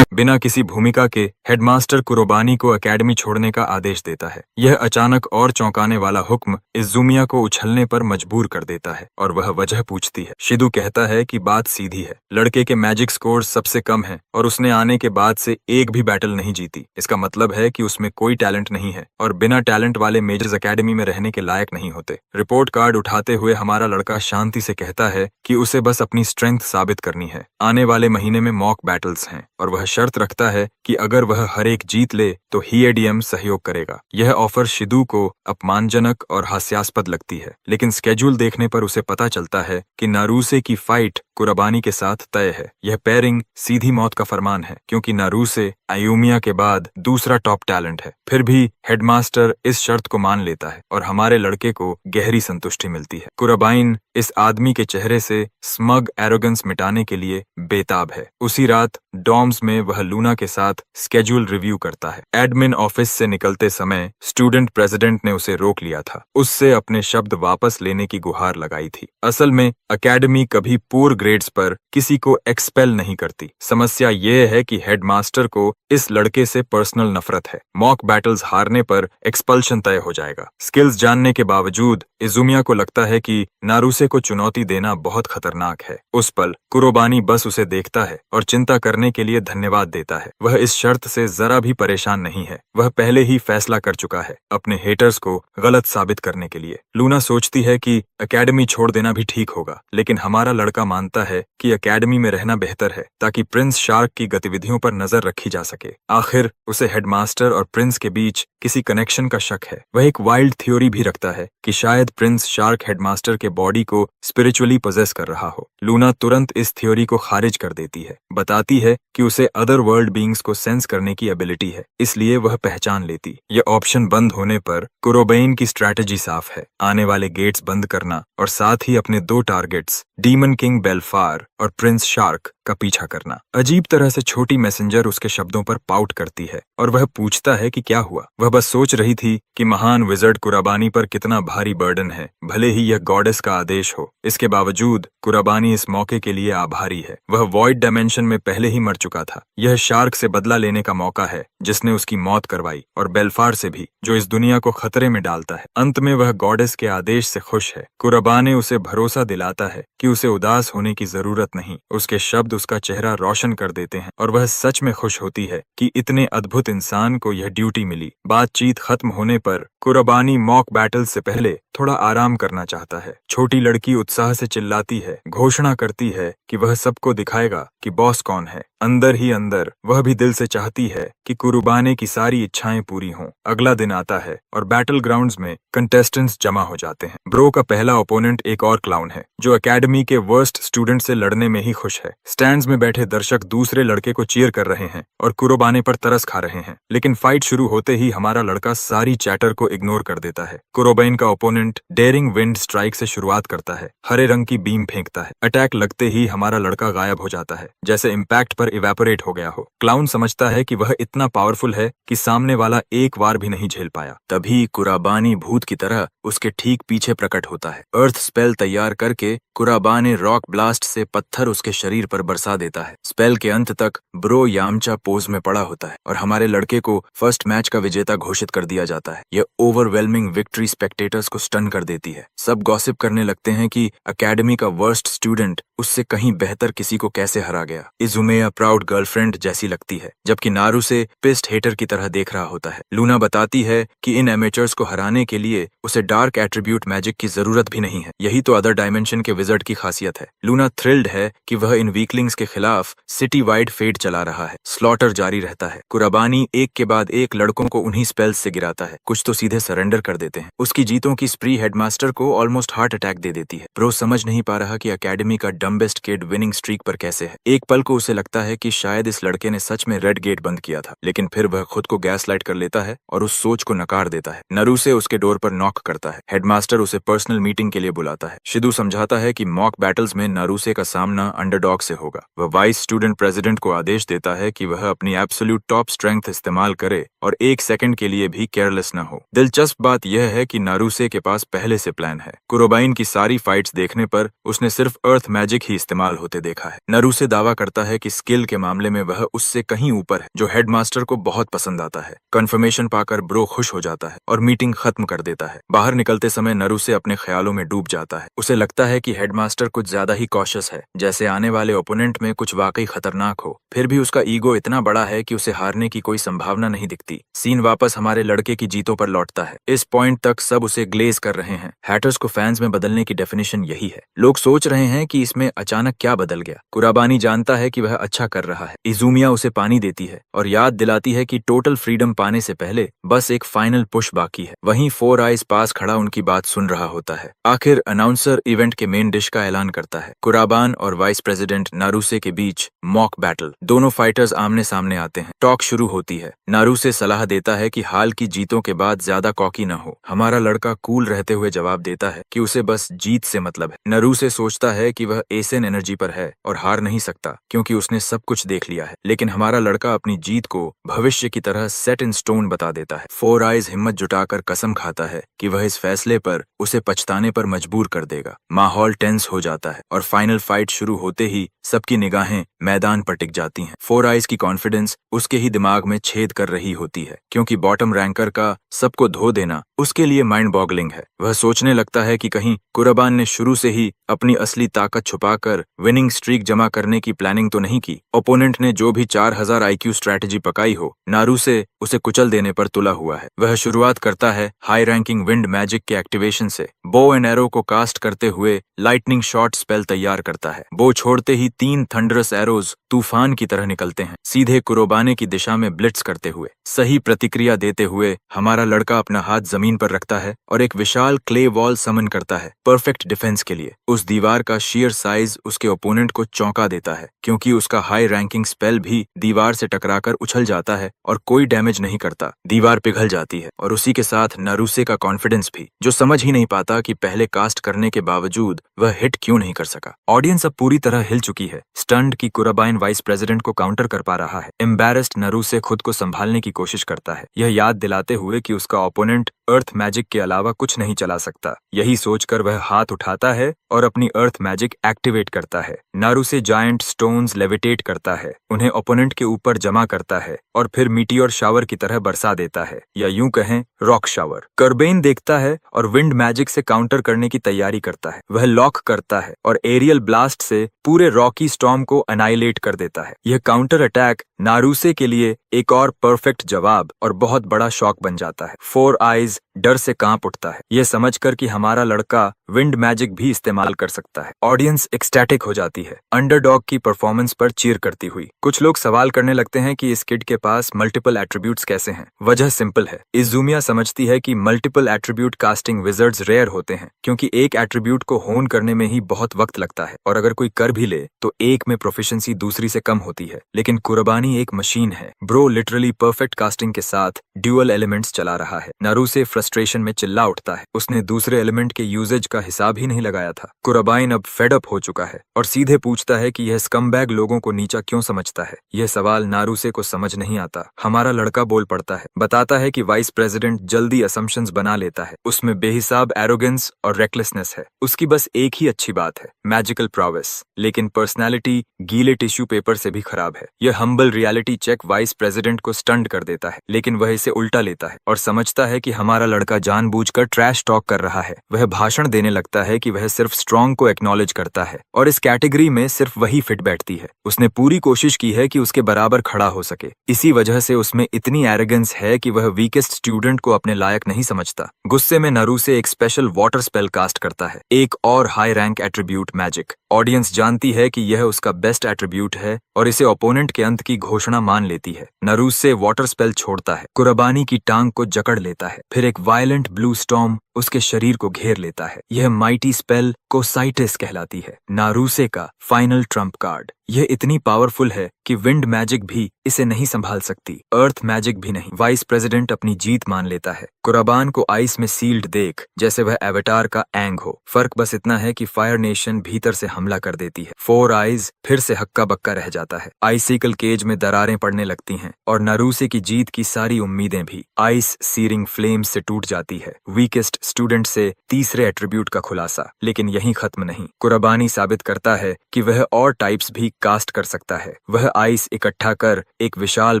बिना किसी भूमिका के हेडमास्टर कुरोबानी को एकेडमी छोड़ने का आदेश देता है। यह अचानक और चौंकाने वाला हुक्म इजुमिया को उछलने पर मजबूर कर देता है और वह वजह पूछती है। शिदू कहता है कि बात सीधी है, लड़के के मैजिक स्कोर सबसे कम है और उसने आने के बाद से एक भी बैटल नहीं जीती। इसका मतलब है कि उसमें कोई टैलेंट नहीं है और बिना टैलेंट वाले मेजर्स एकेडमी में रहने के लायक नहीं होते। रिपोर्ट कार्ड उठाते हुए हमारा लड़का शांति से कहता है कि उसे बस अपनी स्ट्रेंथ साबित करनी है। आने वाले महीने में मॉक बैटल्स हैं और वह शर्त रखता है कि अगर वह हर एक जीत ले तो हीएडीएम सहयोग करेगा। यह ऑफर शिदू को अपमानजनक और हास्यास्पद लगती है, लेकिन स्केड्यूल देखने पर उसे पता चलता है कि नारुसे की फाइट कुराबानी के साथ तय है। यह पेयरिंग सीधी मौत का फरमान है, क्योंकि नारुसे आयुमिया के बाद दूसरा टॉप टैलेंट है। फिर भी हेडमास्टर इस शर्त को मान लेता है और हमारे लड़के को गहरी संतुष्टि मिलती है। कुराबाइन इस आदमी के चेहरे से स्मग एरोगेंस मिटाने के लिए बेताब है। उसी रात डॉर्म्स में वह लूना के साथ स्केड्यूल रिव्यू करता है। एडमिन ऑफिस से निकलते समय स्टूडेंट प्रेसिडेंट ने उसे रोक लिया था। उससे अपने शब्द वापस लेने की गुहार लगाई थी। असल में एकेडमी कभी पूर ग्रेड्स पर किसी को एक्सपेल नहीं करती। समस्या यह है कि हेडमास्टर को इस लड़के से पर्सनल नफरत है। मॉक बैटल्स हारने पर एक्सपल्शन तय हो जाएगा। स्किल्स जानने के बावजूद इजुमिया को लगता है कि नारुसे को चुनौती देना बहुत खतरनाक है। उस पल कुरोबानी बस उसे देखता है और चिंता करने के लिए धन्यवाद देता है। वह इस शर्त से जरा भी परेशान नहीं है। वह पहले ही फैसला कर चुका है अपने हेटर्स को गलत साबित करने के लिए। लूना सोचती है कि एकेडमी छोड़ देना भी ठीक होगा, लेकिन हमारा लड़का मानता है कि एकेडमी में रहना बेहतर है ताकि प्रिंस शार्क की गतिविधियों पर नजर रखी जा सके। आखिर उसे हेडमास्टर और प्रिंस के बीच किसी कनेक्शन का शक है। वह एक वाइल्ड थ्योरी भी रखता है कि शायद प्रिंस शार्क हेडमास्टर के बॉडी को स्पिरिचुअली पोजेस कर रहा हो। लूना तुरंत इस थ्योरी को खारिज कर देती है, बताती है कि उसे अदर वर्ल्ड बीइंग्स को सेंस करने की एबिलिटी है, इसलिए वह पहचान लेती। यह ऑप्शन बंद होने पर कुरोबाइन की स्ट्रैटेजी साफ है, आने वाले गेट्स बंद करना और साथ ही अपने दो टारगेट्स डीमन किंग बेल्फार और प्रिंस शार्क का पीछा करना। अजीब तरह से छोटी मैसेंजर उसके शब्दों पर पाउट करती है और वह पूछता है कि क्या हुआ। वह बस सोच रही थी कि महान विजर्ड कुराबानी पर कितना भारी बर्डन है, भले ही यह गॉडेस का आदेश हो। इसके बावजूद कुराबानी इस मौके के लिए आभारी है। वह वॉइड डायमेंशन में पहले ही मर चुका था। यह शार्क से बदला लेने का मौका है जिसने उसकी मौत करवाई, और बेल्फार से भी, जो इस दुनिया को खतरे में डालता है। अंत में वह गॉडेस के आदेश से खुश है। कुराबाने उसे भरोसा दिलाता है कि उसे उदास होने की जरूरत नहीं। उसके शब्द उसका चेहरा रोशन कर देते हैं और वह सच में खुश होती है कि इतने अद्भुत इंसान को यह ड्यूटी मिली। बातचीत खत्म होने पर कुराबानी मॉक बैटल से पहले थोड़ा आराम करना चाहता है। छोटी लड़की उत्साह से चिल्लाती है, घोषणा करती है कि वह सबको दिखाएगा कि बॉस कौन है। अंदर ही अंदर वह भी दिल से चाहती है कि कुरुबाने की सारी इच्छाएं पूरी हों। अगला दिन आता है और बैटल ग्राउंड्स में कंटेस्टेंट्स जमा हो जाते हैं। ब्रो का पहला ओपोनेंट एक और क्लाउन है जो एकेडमी के वर्स्ट स्टूडेंट से लड़ने में ही खुश है। स्टैंड्स में बैठे दर्शक दूसरे लड़के को चीयर कर रहे हैं और कुरुबाने पर तरस खा रहे हैं, लेकिन फाइट शुरू होते ही हमारा लड़का सारी चैटर को इग्नोर कर देता है। कुरोबाइन का ओपोनेंट डेयरिंग विंड स्ट्राइक से शुरुआत करता है, हरे रंग की बीम फेंकता है। अटैक लगते ही हमारा लड़का गायब हो जाता है, जैसे इम्पैक्ट पर इवेपोरेट हो गया हो। क्लाउन समझता है कि वह इतना पावरफुल है कि सामने वाला एक बार भी नहीं झेल पाया। तभी कुराबानी भूत की तरह उसके ठीक पीछे प्रकट होता है। अर्थ स्पेल तैयार करके कुराबाने रॉक ब्लास्ट से पत्थर उसके शरीर पर बरसा देता है। स्पेल के अंत तक ब्रो यामचा पोज में पड़ा होता है और हमारे लड़के को फर्स्ट मैच का विजेता घोषित कर दिया जाता है। यह ओवरवेलमिंग विक्ट्री स्पेक्टेटर्स को स्टन कर देती है। सब गॉसिप करने लगते हैं कि एकेडमी का वर्स्ट स्टूडेंट उससे कहीं बेहतर किसी को कैसे हरा गया। इजुमेया प्राउड गर्लफ्रेंड जैसी लगती है, जबकि नारुसे पिस्ट हेटर की तरह देख रहा होता है। लूना बताती है कि इन एमेचर्स को हराने के लिए उसे डार्क एट्रीब्यूट मैजिक की जरूरत भी नहीं है। यही तो अदर डायमेंशन के विजर्ड की खासियत है। लूना थ्रिल्ड है कि वह इन वीकलिंग्स के खिलाफ सिटी वाइड फेट चला रहा है। स्लॉटर जारी रहता है। कुराबानी एक के बाद एक लड़कों को उन्हीं स्पेल्स से गिराता है। कुछ तो सीधे सरेंडर कर देते हैं। उसकी जीतों की स्प्री हेडमास्टर को ऑलमोस्ट हार्ट अटैक दे देती है। ब्रो समझ नहीं पा रहा कि एकेडमी का डम्बेस्ट किड विनिंग स्ट्रीक पर कैसे है। एक पल को उसे लगता है कि शायद इस लड़के ने सच में रेड गेट बंद किया था, लेकिन फिर वह खुद को गैस लाइट कर लेता है और उस सोच को नकार देता है। नारुसे उसके डोर पर नॉक करता है। हेडमास्टर उसे पर्सनल मीटिंग के लिए बुलाता है। शिदू समझाता है कि मॉक बैटल्स में नारुसे का सामना अंडरडॉग से होगा। वह वाइस स्टूडेंट प्रेसिडेंट को आदेश देता है कि वह अपनी एब्सोल्यूट टॉप स्ट्रेंथ इस्तेमाल करे और एक सेकंड के लिए भी केयरलेस न हो। दिलचस्प बात यह है कि नारुसे के पास पहले से प्लान है। कुरोबाइन की सारी फाइट्स देखने पर उसने सिर्फ अर्थ मैजिक ही इस्तेमाल होते देखा है। नारुसे दावा करता है कि स्किल के मामले में वह उससे कहीं ऊपर है, जो हेडमास्टर को बहुत पसंद आता है। कंफर्मेशन पाकर ब्रो खुश हो जाता है और मीटिंग खत्म कर देता है। बाहर निकलते समय नारुसे अपने ख्यालों में डूब जाता है। उसे लगता है कि हेडमास्टर कुछ ज्यादा ही कॉशियस है, जैसे आने वाले ओपोनेंट में कुछ वाकई खतरनाक हो। फिर भी उसका ईगो इतना बड़ा है कि उसे हारने की कोई संभावना नहीं दिखती। सीन वापस हमारे लड़के की जीतों पर लौटता है। इस पॉइंट तक सब उसे ग्लेज कर रहे हैं। हैटर्स को फैंस में बदलने की डेफिनेशन यही है। लोग सोच रहे हैं कि इसमें अचानक क्या बदल गया। कुराबानी जानता है कि वह अच्छा कर रहा है। इजुमिया उसे पानी देती है और याद दिलाती है कि टोटल फ्रीडम पाने से पहले बस एक फाइनल पुश बाकी है। वहीं फोर आइज पास खड़ा उनकी बात सुन रहा होता है। आखिर अनाउंसर इवेंट के मेन डिश का ऐलान करता है। कुराबान और वाइस प्रेसिडेंट नारुसे के बीच मॉक बैटल। दोनों फाइटर्स आमने सामने आते हैं। टॉक शुरू होती है। नारुसे सलाह देता है कि हाल की जीतों के बाद ज्यादा कॉकी न हो। हमारा लड़का कूल रहते हुए जवाब देता है कि उसे बस जीत से मतलब है। नारुसे सोचता है कि वह एसेन एनर्जी पर है और हार नहीं सकता, क्योंकि उसने सब कुछ देख लिया है। लेकिन हमारा लड़का अपनी जीत को भविष्य की तरह सेट इन स्टोन बता देता है। फोर आइज हिम्मत जुटाकर कसम खाता है कि वह इस फैसले पर उसे पछताने पर मजबूर कर देगा। माहौल टेंस हो जाता है और फाइनल फाइट शुरू होते ही सबकी निगाहें मैदान पर टिक जाती हैं। फोर आइज की कॉन्फिडेंस उसके ही दिमाग में छेद कर रही होती है, क्योंकि बॉटम रैंकर का सबको धो देना उसके लिए माइंड बॉगलिंग है। वह सोचने लगता है कि कहीं कुराबान ने शुरू से ही अपनी असली ताकत छुपाकर विनिंग स्ट्रीक जमा करने की प्लानिंग तो नहीं की। ओपोनेंट ने जो भी 4000 IQ स्ट्रैटेजी पकाई हो, नारुसे उसे कुचल देने पर तुला हुआ है। वह शुरुआत करता है हाई रैंकिंग विंड मैजिक के एक्टिवेशन से। बो एंड एरो को कास्ट करते हुए लाइटनिंग शॉट स्पेल तैयार करता है। बो छोड़ते ही 3 थंडरस एरोज तूफान की तरह निकलते हैं, सीधे कुरोबाने की दिशा में ब्लिट्स करते हुए। सही प्रतिक्रिया देते हुए हमारा लड़का अपना हाथ जमीन पर रखता है और एक विशाल क्ले वॉल समन करता है, परफेक्ट डिफेंस के लिए। उस दीवार का शेयर साइज उसके ओपोनेंट को चौंका देता है, क्योंकि उसका हाई रैंकिंग स्पेल भी दीवार से टकराकर उछल जाता है और कोई डैमेज नहीं करता। दीवार पिघल जाती है और उसी के साथ नारुसे का कॉन्फिडेंस भी, जो समझ ही नहीं पाता कि पहले कास्ट करने के बावजूद वह हिट क्यों नहीं कर सका। ऑडियंस अब पूरी तरह हिल चुकी है। स्टंड की कुराबाइन वाइस प्रेसिडेंट को काउंटर कर पा रहा है। एम्बैरेस्ड नारुसे खुद को संभालने की कोशिश करता है, यह याद दिलाते हुए कि उसका ओपोनेंट अर्थ मैजिक के अलावा कुछ नहीं चला सकता। यही सोचकर वह हाथ उठाता है और अपनी अर्थ मैजिक एक्टिवेट करता है। नारुसे जायंट स्टोन्स लेविटेट करता है, उन्हें ओपोनेंट के ऊपर जमा करता है और फिर मीटियोर शावर की तरह बरसा देता है, या यूं कहें रॉक शावर। कर्बेन देखता है और विंड मैजिक से काउंटर करने की तैयारी करता है। वह लॉक करता है और एरियल ब्लास्ट से पूरे रॉकी स्टॉर्म को अनाइलेट कर देता है। यह काउंटर अटैक नारुसे के लिए एक और परफेक्ट जवाब और बहुत बड़ा शॉक बन जाता है। फोर आइज डर से कांप उठता है, यह समझकर कि हमारा लड़का विंड मैजिक भी इस्तेमाल कर सकता है। ऑडियंस एक्सटैटिक हो जाती है, अंडरडॉग की परफॉर्मेंस पर चीयर करती हुई। कुछ लोग सवाल करने लगते हैं कि इस किड के पास मल्टीपल एट्रीब्यूट्स कैसे हैं। वजह सिंपल है। इजुमिया समझती है कि multiple attribute casting wizards rare होते हैं, क्योंकि एक एट्रीब्यूट को होन करने में ही बहुत वक्त लगता है, और अगर कोई कर भी ले तो एक में प्रोफिशिएंसी दूसरी से कम होती है। लेकिन कुराबानी एक मशीन है। ब्रो लिटरली परफेक्ट कास्टिंग के साथ ड्यूअल एलिमेंट्स चला रहा है। नारुसे फ्रस्ट्रेशन में चिल्ला उठता है, उसने दूसरे एलिमेंट के यूजेज का हिसाब ही नहीं लगाया था। कुराबाइन अब फेड अप हो चुका है और सीधे पूछता है कि यह स्कमबैग लोगों को नीचा क्यों समझता है। यह सवाल नारुसे को समझ नहीं आता। हमारा लड़का बोल पड़ता है, बताता है कि वाइस प्रेसिडेंट जल्दी असम्पशंस बना लेता है, उसमें बेहिसाब एरोगेंस और रेकलेसनेस है। उसकी बस एक ही अच्छी बात है, मैजिकल प्रोवेस, लेकिन पर्सनैलिटी गीले टिश्यू पेपर से भी खराब है। यह humble reality check vice president को स्टंट कर देता है, लेकिन वह इसे उल्टा लेता है और समझता है कि हमारा लड़का जानबूझकर ट्रैश टॉक कर रहा है। वह भाषण देने लगता है कि वह सिर्फ स्ट्रॉन्ग को एक्नॉलेज करता है और इस कैटेगरी में सिर्फ वही फिट बैठती है। उसने पूरी कोशिश की है कि उसके बराबर खड़ा हो सके। इसी वजह से उसमें इतनी एरोगेंस है कि वह वीकेस्ट स्टूडेंट को अपने लायक नहीं समझता। गुस्से में नारुसे एक स्पेशल वाटर स्पेल कास्ट करता है, एक और high rank attribute magic. Audience जानती है कि यह उसका बेस्ट एट्रीब्यूट है और इसे ओपोनेंट के अंत की घोषणा मान लेती है। नारुसे वाटर स्पेल छोड़ता है, कुराबानी की टांग को जकड़ लेता है, फिर एक वायलेंट ब्लू स्टॉर्म उसके शरीर को घेर लेता है। यह माइटी स्पेल कोसाइटिस कहलाती है, नारुसे का फाइनल ट्रम्प कार्ड। यह इतनी पावरफुल है कि विंड मैजिक भी इसे नहीं संभाल सकती, अर्थ मैजिक भी नहीं। वाइस प्रेसिडेंट अपनी जीत मान लेता है। कुराबान को आइस में सील्ड देख जैसे वह एवेटार का एंग हो। फर्क बस इतना है कि फायर नेशन भीतर से हमला कर देती है। फोर आइज फिर से हक्का बक्का रह जाता है। आइसिकल केज में दरारें पड़ने लगती हैं और नारुसे की जीत की सारी उम्मीदें भी आइस सीरिंग फ्लेम्स से टूट जाती है। वीकेस्ट स्टूडेंट से तीसरे एट्रीब्यूट का खुलासा, लेकिन यहीं खत्म नहीं। कुराबानी साबित करता है कि वह और टाइप्स भी कास्ट कर सकता है। वह आइस इकट्ठा कर एक विशाल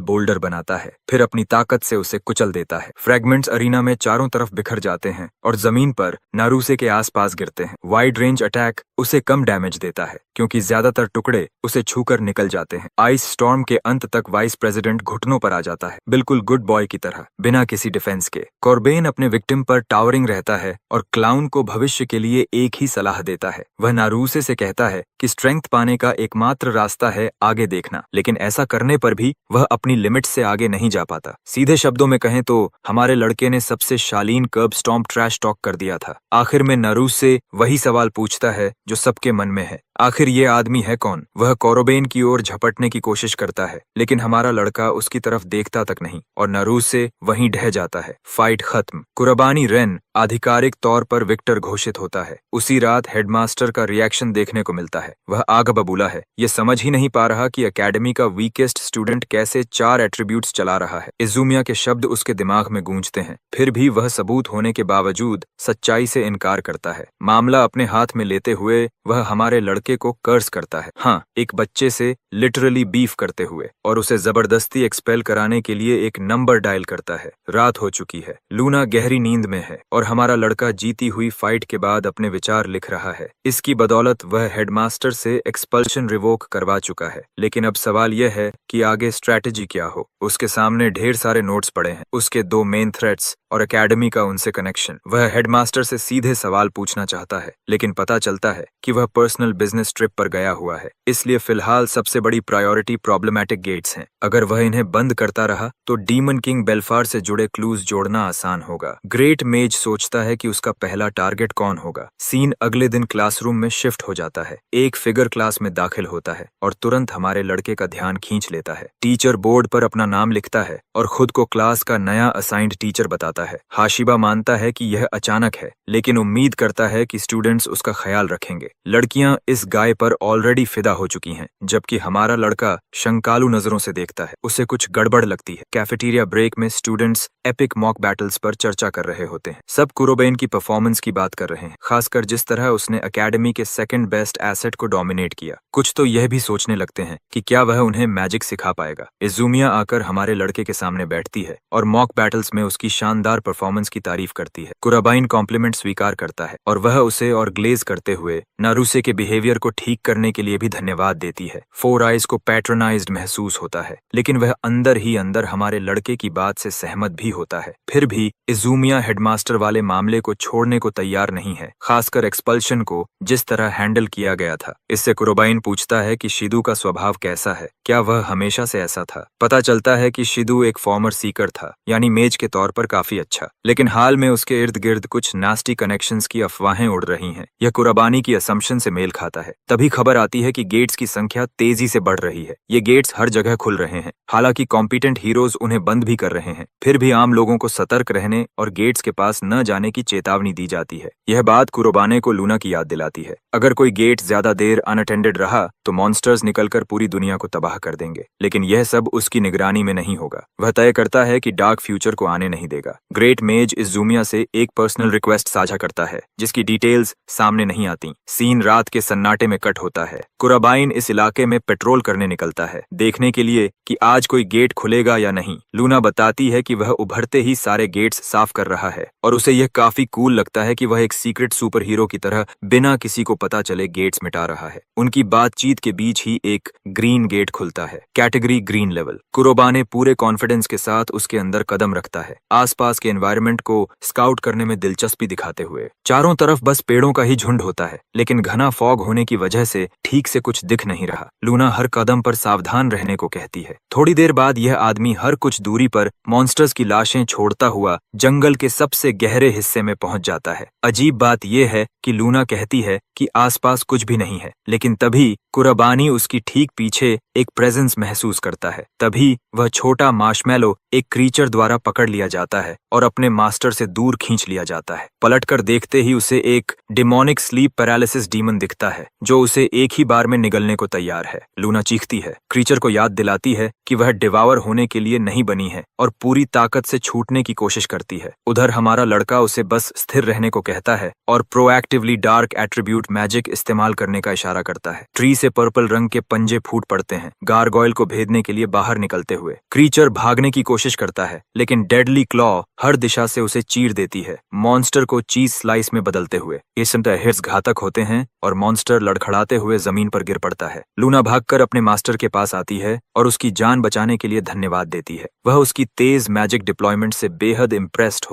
बोल्डर बनाता है, फिर अपनी ताकत से उसे कुचल देता है। फ्रैगमेंट्स अरीना में चारों तरफ बिखर जाते हैं और जमीन पर नारुसे के आसपास गिरते हैं। वाइड रेंज अटैक उसे कम डैमेज देता है क्योंकि ज्यादातर टुकड़े उसे छूकर निकल जाते हैं। आइस स्टॉर्म के अंत तक वाइस प्रेसिडेंट घुटनों पर आ जाता है, बिल्कुल गुड बॉय की तरह, बिना किसी डिफेंस के। कॉर्बेन अपने विक्टिम पर टावरिंग रहता है और क्लाउन को भविष्य के लिए एक ही सलाह देता है। वह नारुसे से कहता है कि स्ट्रेंथ पाने का एकमात्र रास्ता है आगे देखना, लेकिन ऐसा करने पर भी वह अपनी लिमिट से आगे नहीं जा पाता। सीधे शब्दों में कहें तो हमारे लड़के ने सबसे शालीन कर्ब स्टॉम्प ट्रैश टॉक कर दिया था। आखिर में नारुसे वही सवाल पूछता है जो सबके मन में है, आखिर ये आदमी है कौन? वह कोरोबेन की ओर झपटने की कोशिश करता है, लेकिन हमारा लड़का उसकी तरफ देखता तक नहीं और नारुसे वहीं ढह जाता है। फाइट खत्म। कुराबानी रेन आधिकारिक तौर पर विक्टर घोषित होता है। उसी रात हेडमास्टर का रिएक्शन देखने को मिलता है। वह आग बबूला है, ये समझ ही नहीं पा रहा कि एकेडमी का वीकेस्ट स्टूडेंट कैसे 4 एट्रीब्यूट्स चला रहा है। इजुमिया के शब्द उसके दिमाग में गूंजते हैं, फिर भी वह सबूत होने के बावजूद सच्चाई से इनकार करता है। मामला अपने हाथ में लेते हुए वह हमारे लड़के को कर्ज करता है, हाँ, एक बच्चे से लिटरली बीफ करते हुए, और उसे जबरदस्ती एक्सपेल कराने के लिए एक नंबर डायल करता है। रात हो चुकी है, लूना गहरी नींद में है और हमारा लड़का जीती हुई फाइट के बाद अपने विचार लिख रहा है। इसकी बदौलत वह हेडमास्टर से एक्सपल्शन रिवोक करवा चुका है, लेकिन अब सवाल यह है कि आगे स्ट्रैटेजी क्या हो। उसके सामने ढेर सारे नोट्स पड़े हैं, उसके 2 मेन थ्रेट्स और एकेडमी का उनसे कनेक्शन। वह हेडमास्टर से सीधे सवाल पूछना चाहता है, लेकिन पता चलता है कि वह पर्सनल बिजनेस ट्रिप पर गया हुआ है, इसलिए फिलहाल सबसे बड़ी प्रायोरिटी प्रॉब्लमैटिक गेट्स हैं। अगर वह इन्हें बंद करता रहा तो डीमन किंग बेल्फार से जुड़े क्लूज जोड़ना आसान होगा। ग्रेट मेज सोचता है कि उसका पहला टारगेट कौन होगा। सीन अगले दिन क्लासरूम में शिफ्ट हो जाता है। एक फिगर क्लास में दाखिल होता है और तुरंत हमारे लड़के का ध्यान खींच लेता है। टीचर बोर्ड पर अपना नाम लिखता है और खुद को क्लास का नया असाइंड टीचर बताता है। हाशिबा मानता है कि यह अचानक है, लेकिन उम्मीद करता है कि स्टूडेंट्स उसका ख्याल रखेंगे। लड़कियां इस गाय पर ऑलरेडी फिदा हो चुकी हैं, जबकि हमारा लड़का शंकालू नजरों से देखता है। उसे कुछ गड़बड़ लगती है। कैफेटेरिया ब्रेक में स्टूडेंट्स एपिक मॉक बैटल्स पर चर्चा कर रहे होते हैं। सब कुरोबेन की परफॉर्मेंस की बात कर रहे हैं, खासकर जिस तरह उसने एकेडमी के सेकंड बेस्ट एसेट को डोमिनेट किया। कुछ तो यह भी सोचने लगते हैं कि क्या वह उन्हें मैजिक सिखा पाएगा। इजुमिया आकर हमारे लड़के के सामने बैठती है और मॉक बैटल्स में उसकी शानदार परफॉर्मेंस की तारीफ करती है। कुराबाइन कॉम्प्लीमेंट स्वीकार करता है और वह उसे और ग्लेज करते हुए नारुसे के बिहेवियर को ठीक करने के लिए भी धन्यवाद देती है। फोर आइज को पैट्रोनाइज्ड महसूस होता है, लेकिन वह अंदर ही अंदर हमारे लड़के की बात से सहमत भी होता है। फिर भी इजुमिया हेडमास्टर वाले मामले को छोड़ने को तैयार नहीं है, खासकर एक्सपल्शन को जिस तरह हैंडल किया गया था। इससे कुरोबाइन पूछता है कि शिदू का स्वभाव कैसा है, क्या वह हमेशा से ऐसा था। पता चलता है कि शिदू एक फॉर्मर सीकर था, यानी मेज के तौर पर काफी अच्छा, लेकिन हाल में उसके इर्द गिर्द कुछ नास्टी कनेक्शंस की अफवाहें उड़ रही हैं। यह कुराबानी की असम्पशन से मेल खाता है। तभी खबर आती है कि गेट्स की संख्या तेजी से बढ़ रही है। ये गेट्स हर जगह खुल रहे हैं, हालांकि कॉम्पिटेंट हीरोज उन्हें बंद भी कर रहे हैं। फिर भी आम लोगों को सतर्क रहने और गेट्स के पास न जाने की चेतावनी दी जाती है। यह बात कुरोबाने को लूना की याद दिलाती है। अगर कोई गेट ज्यादा देर अनअटेंडेड रहा तो मॉन्स्टर्स निकलकर पूरी दुनिया को तबाह कर देंगे, लेकिन यह सब उसकी निगरानी में नहीं होगा। वह तय करता है कि डार्क फ्यूचर को आने नहीं देगा। ग्रेट मेज इज़ूमिया से एक पर्सनल रिक्वेस्ट साझा करता है जिसकी डिटेल्स सामने नहीं आती। सीन रात के सन्नाटे में कट होता है। कुराबाइन इस इलाके में पेट्रोल करने निकलता है, देखने के लिए कि आज कोई गेट खुलेगा या नहीं। लूना बताती है कि वह उभरते ही सारे गेट्स साफ कर रहा है और उसे यह काफी कूल लगता है कि वह एक सीक्रेट सुपर हीरो की तरह बिना किसी को पता चले गेट्स मिटा रहा है। उनकी बातचीत के बीच ही एक ग्रीन गेट खुलता है, कैटेगरी ग्रीन लेवल। कुराबाने पूरे कॉन्फिडेंस के साथ उसके अंदर कदम रखता है, आसपास के एनवायरनमेंट को स्काउट करने में दिलचस्पी दिखाते हुए। चारों तरफ बस पेड़ों का ही झुंड होता है, लेकिन घना फॉग होने की वजह से ठीक से कुछ दिख नहीं रहा। लूना हर कदम पर सावधान रहने को कहती है। थोड़ी देर बाद यह आदमी हर कुछ दूरी पर मॉन्स्टर्स की लाशें छोड़ता हुआ जंगल के सबसे गहरे हिस्से में पहुंच जाता है। अजीब बात यह है कि लूना कहती है कि आसपास कुछ भी नहीं है, लेकिन तभी कुराबानी उसकी ठीक पीछे एक प्रेजेंस महसूस करता है। तभी वह छोटा मार्शमैलो एक क्रीचर द्वारा पकड़ लिया जाता है और अपने मास्टर से दूर खींच लिया जाता है। पलटकर देखते ही उसे एक डिमोनिक स्लीप पैरालिसिस डीमन दिखता है जो उसे एक ही बार में निगलने को तैयार है। लूना चीखती है, क्रीचर को याद दिलाती है कि वह डिवावर होने के लिए नहीं बनी है और पूरी ताकत से छूटने की कोशिश करती है। उधर हमारा लड़का उसे बस स्थिर रहने को कहता है और प्रोएक्टिवली डार्क एट्रीब्यूट मैजिक इस्तेमाल करने का इशारा करता है। ट्री से पर्पल रंग के पंजे फूट पड़ते हैं, गारगोयल को भेदने के लिए बाहर निकलते हुए। क्रीचर भागने की कोशिश करता है, लेकिन डेडली क्लॉ हर दिशा से उसे चीर देती है, मॉन्स्टर को चीज स्लाइस में बदलते हुए। ये हिट्स घातक होते हैं और मॉन्स्टर लड़खड़ाते हुए जमीन पर गिर पड़ता है। लूना भागकर अपने मास्टर के पास आती है और उसकी जान बचाने के लिए धन्यवाद देती है। वह उसकी तेज मैजिक डिप्लॉयमेंट से बेहद प्रेस्ड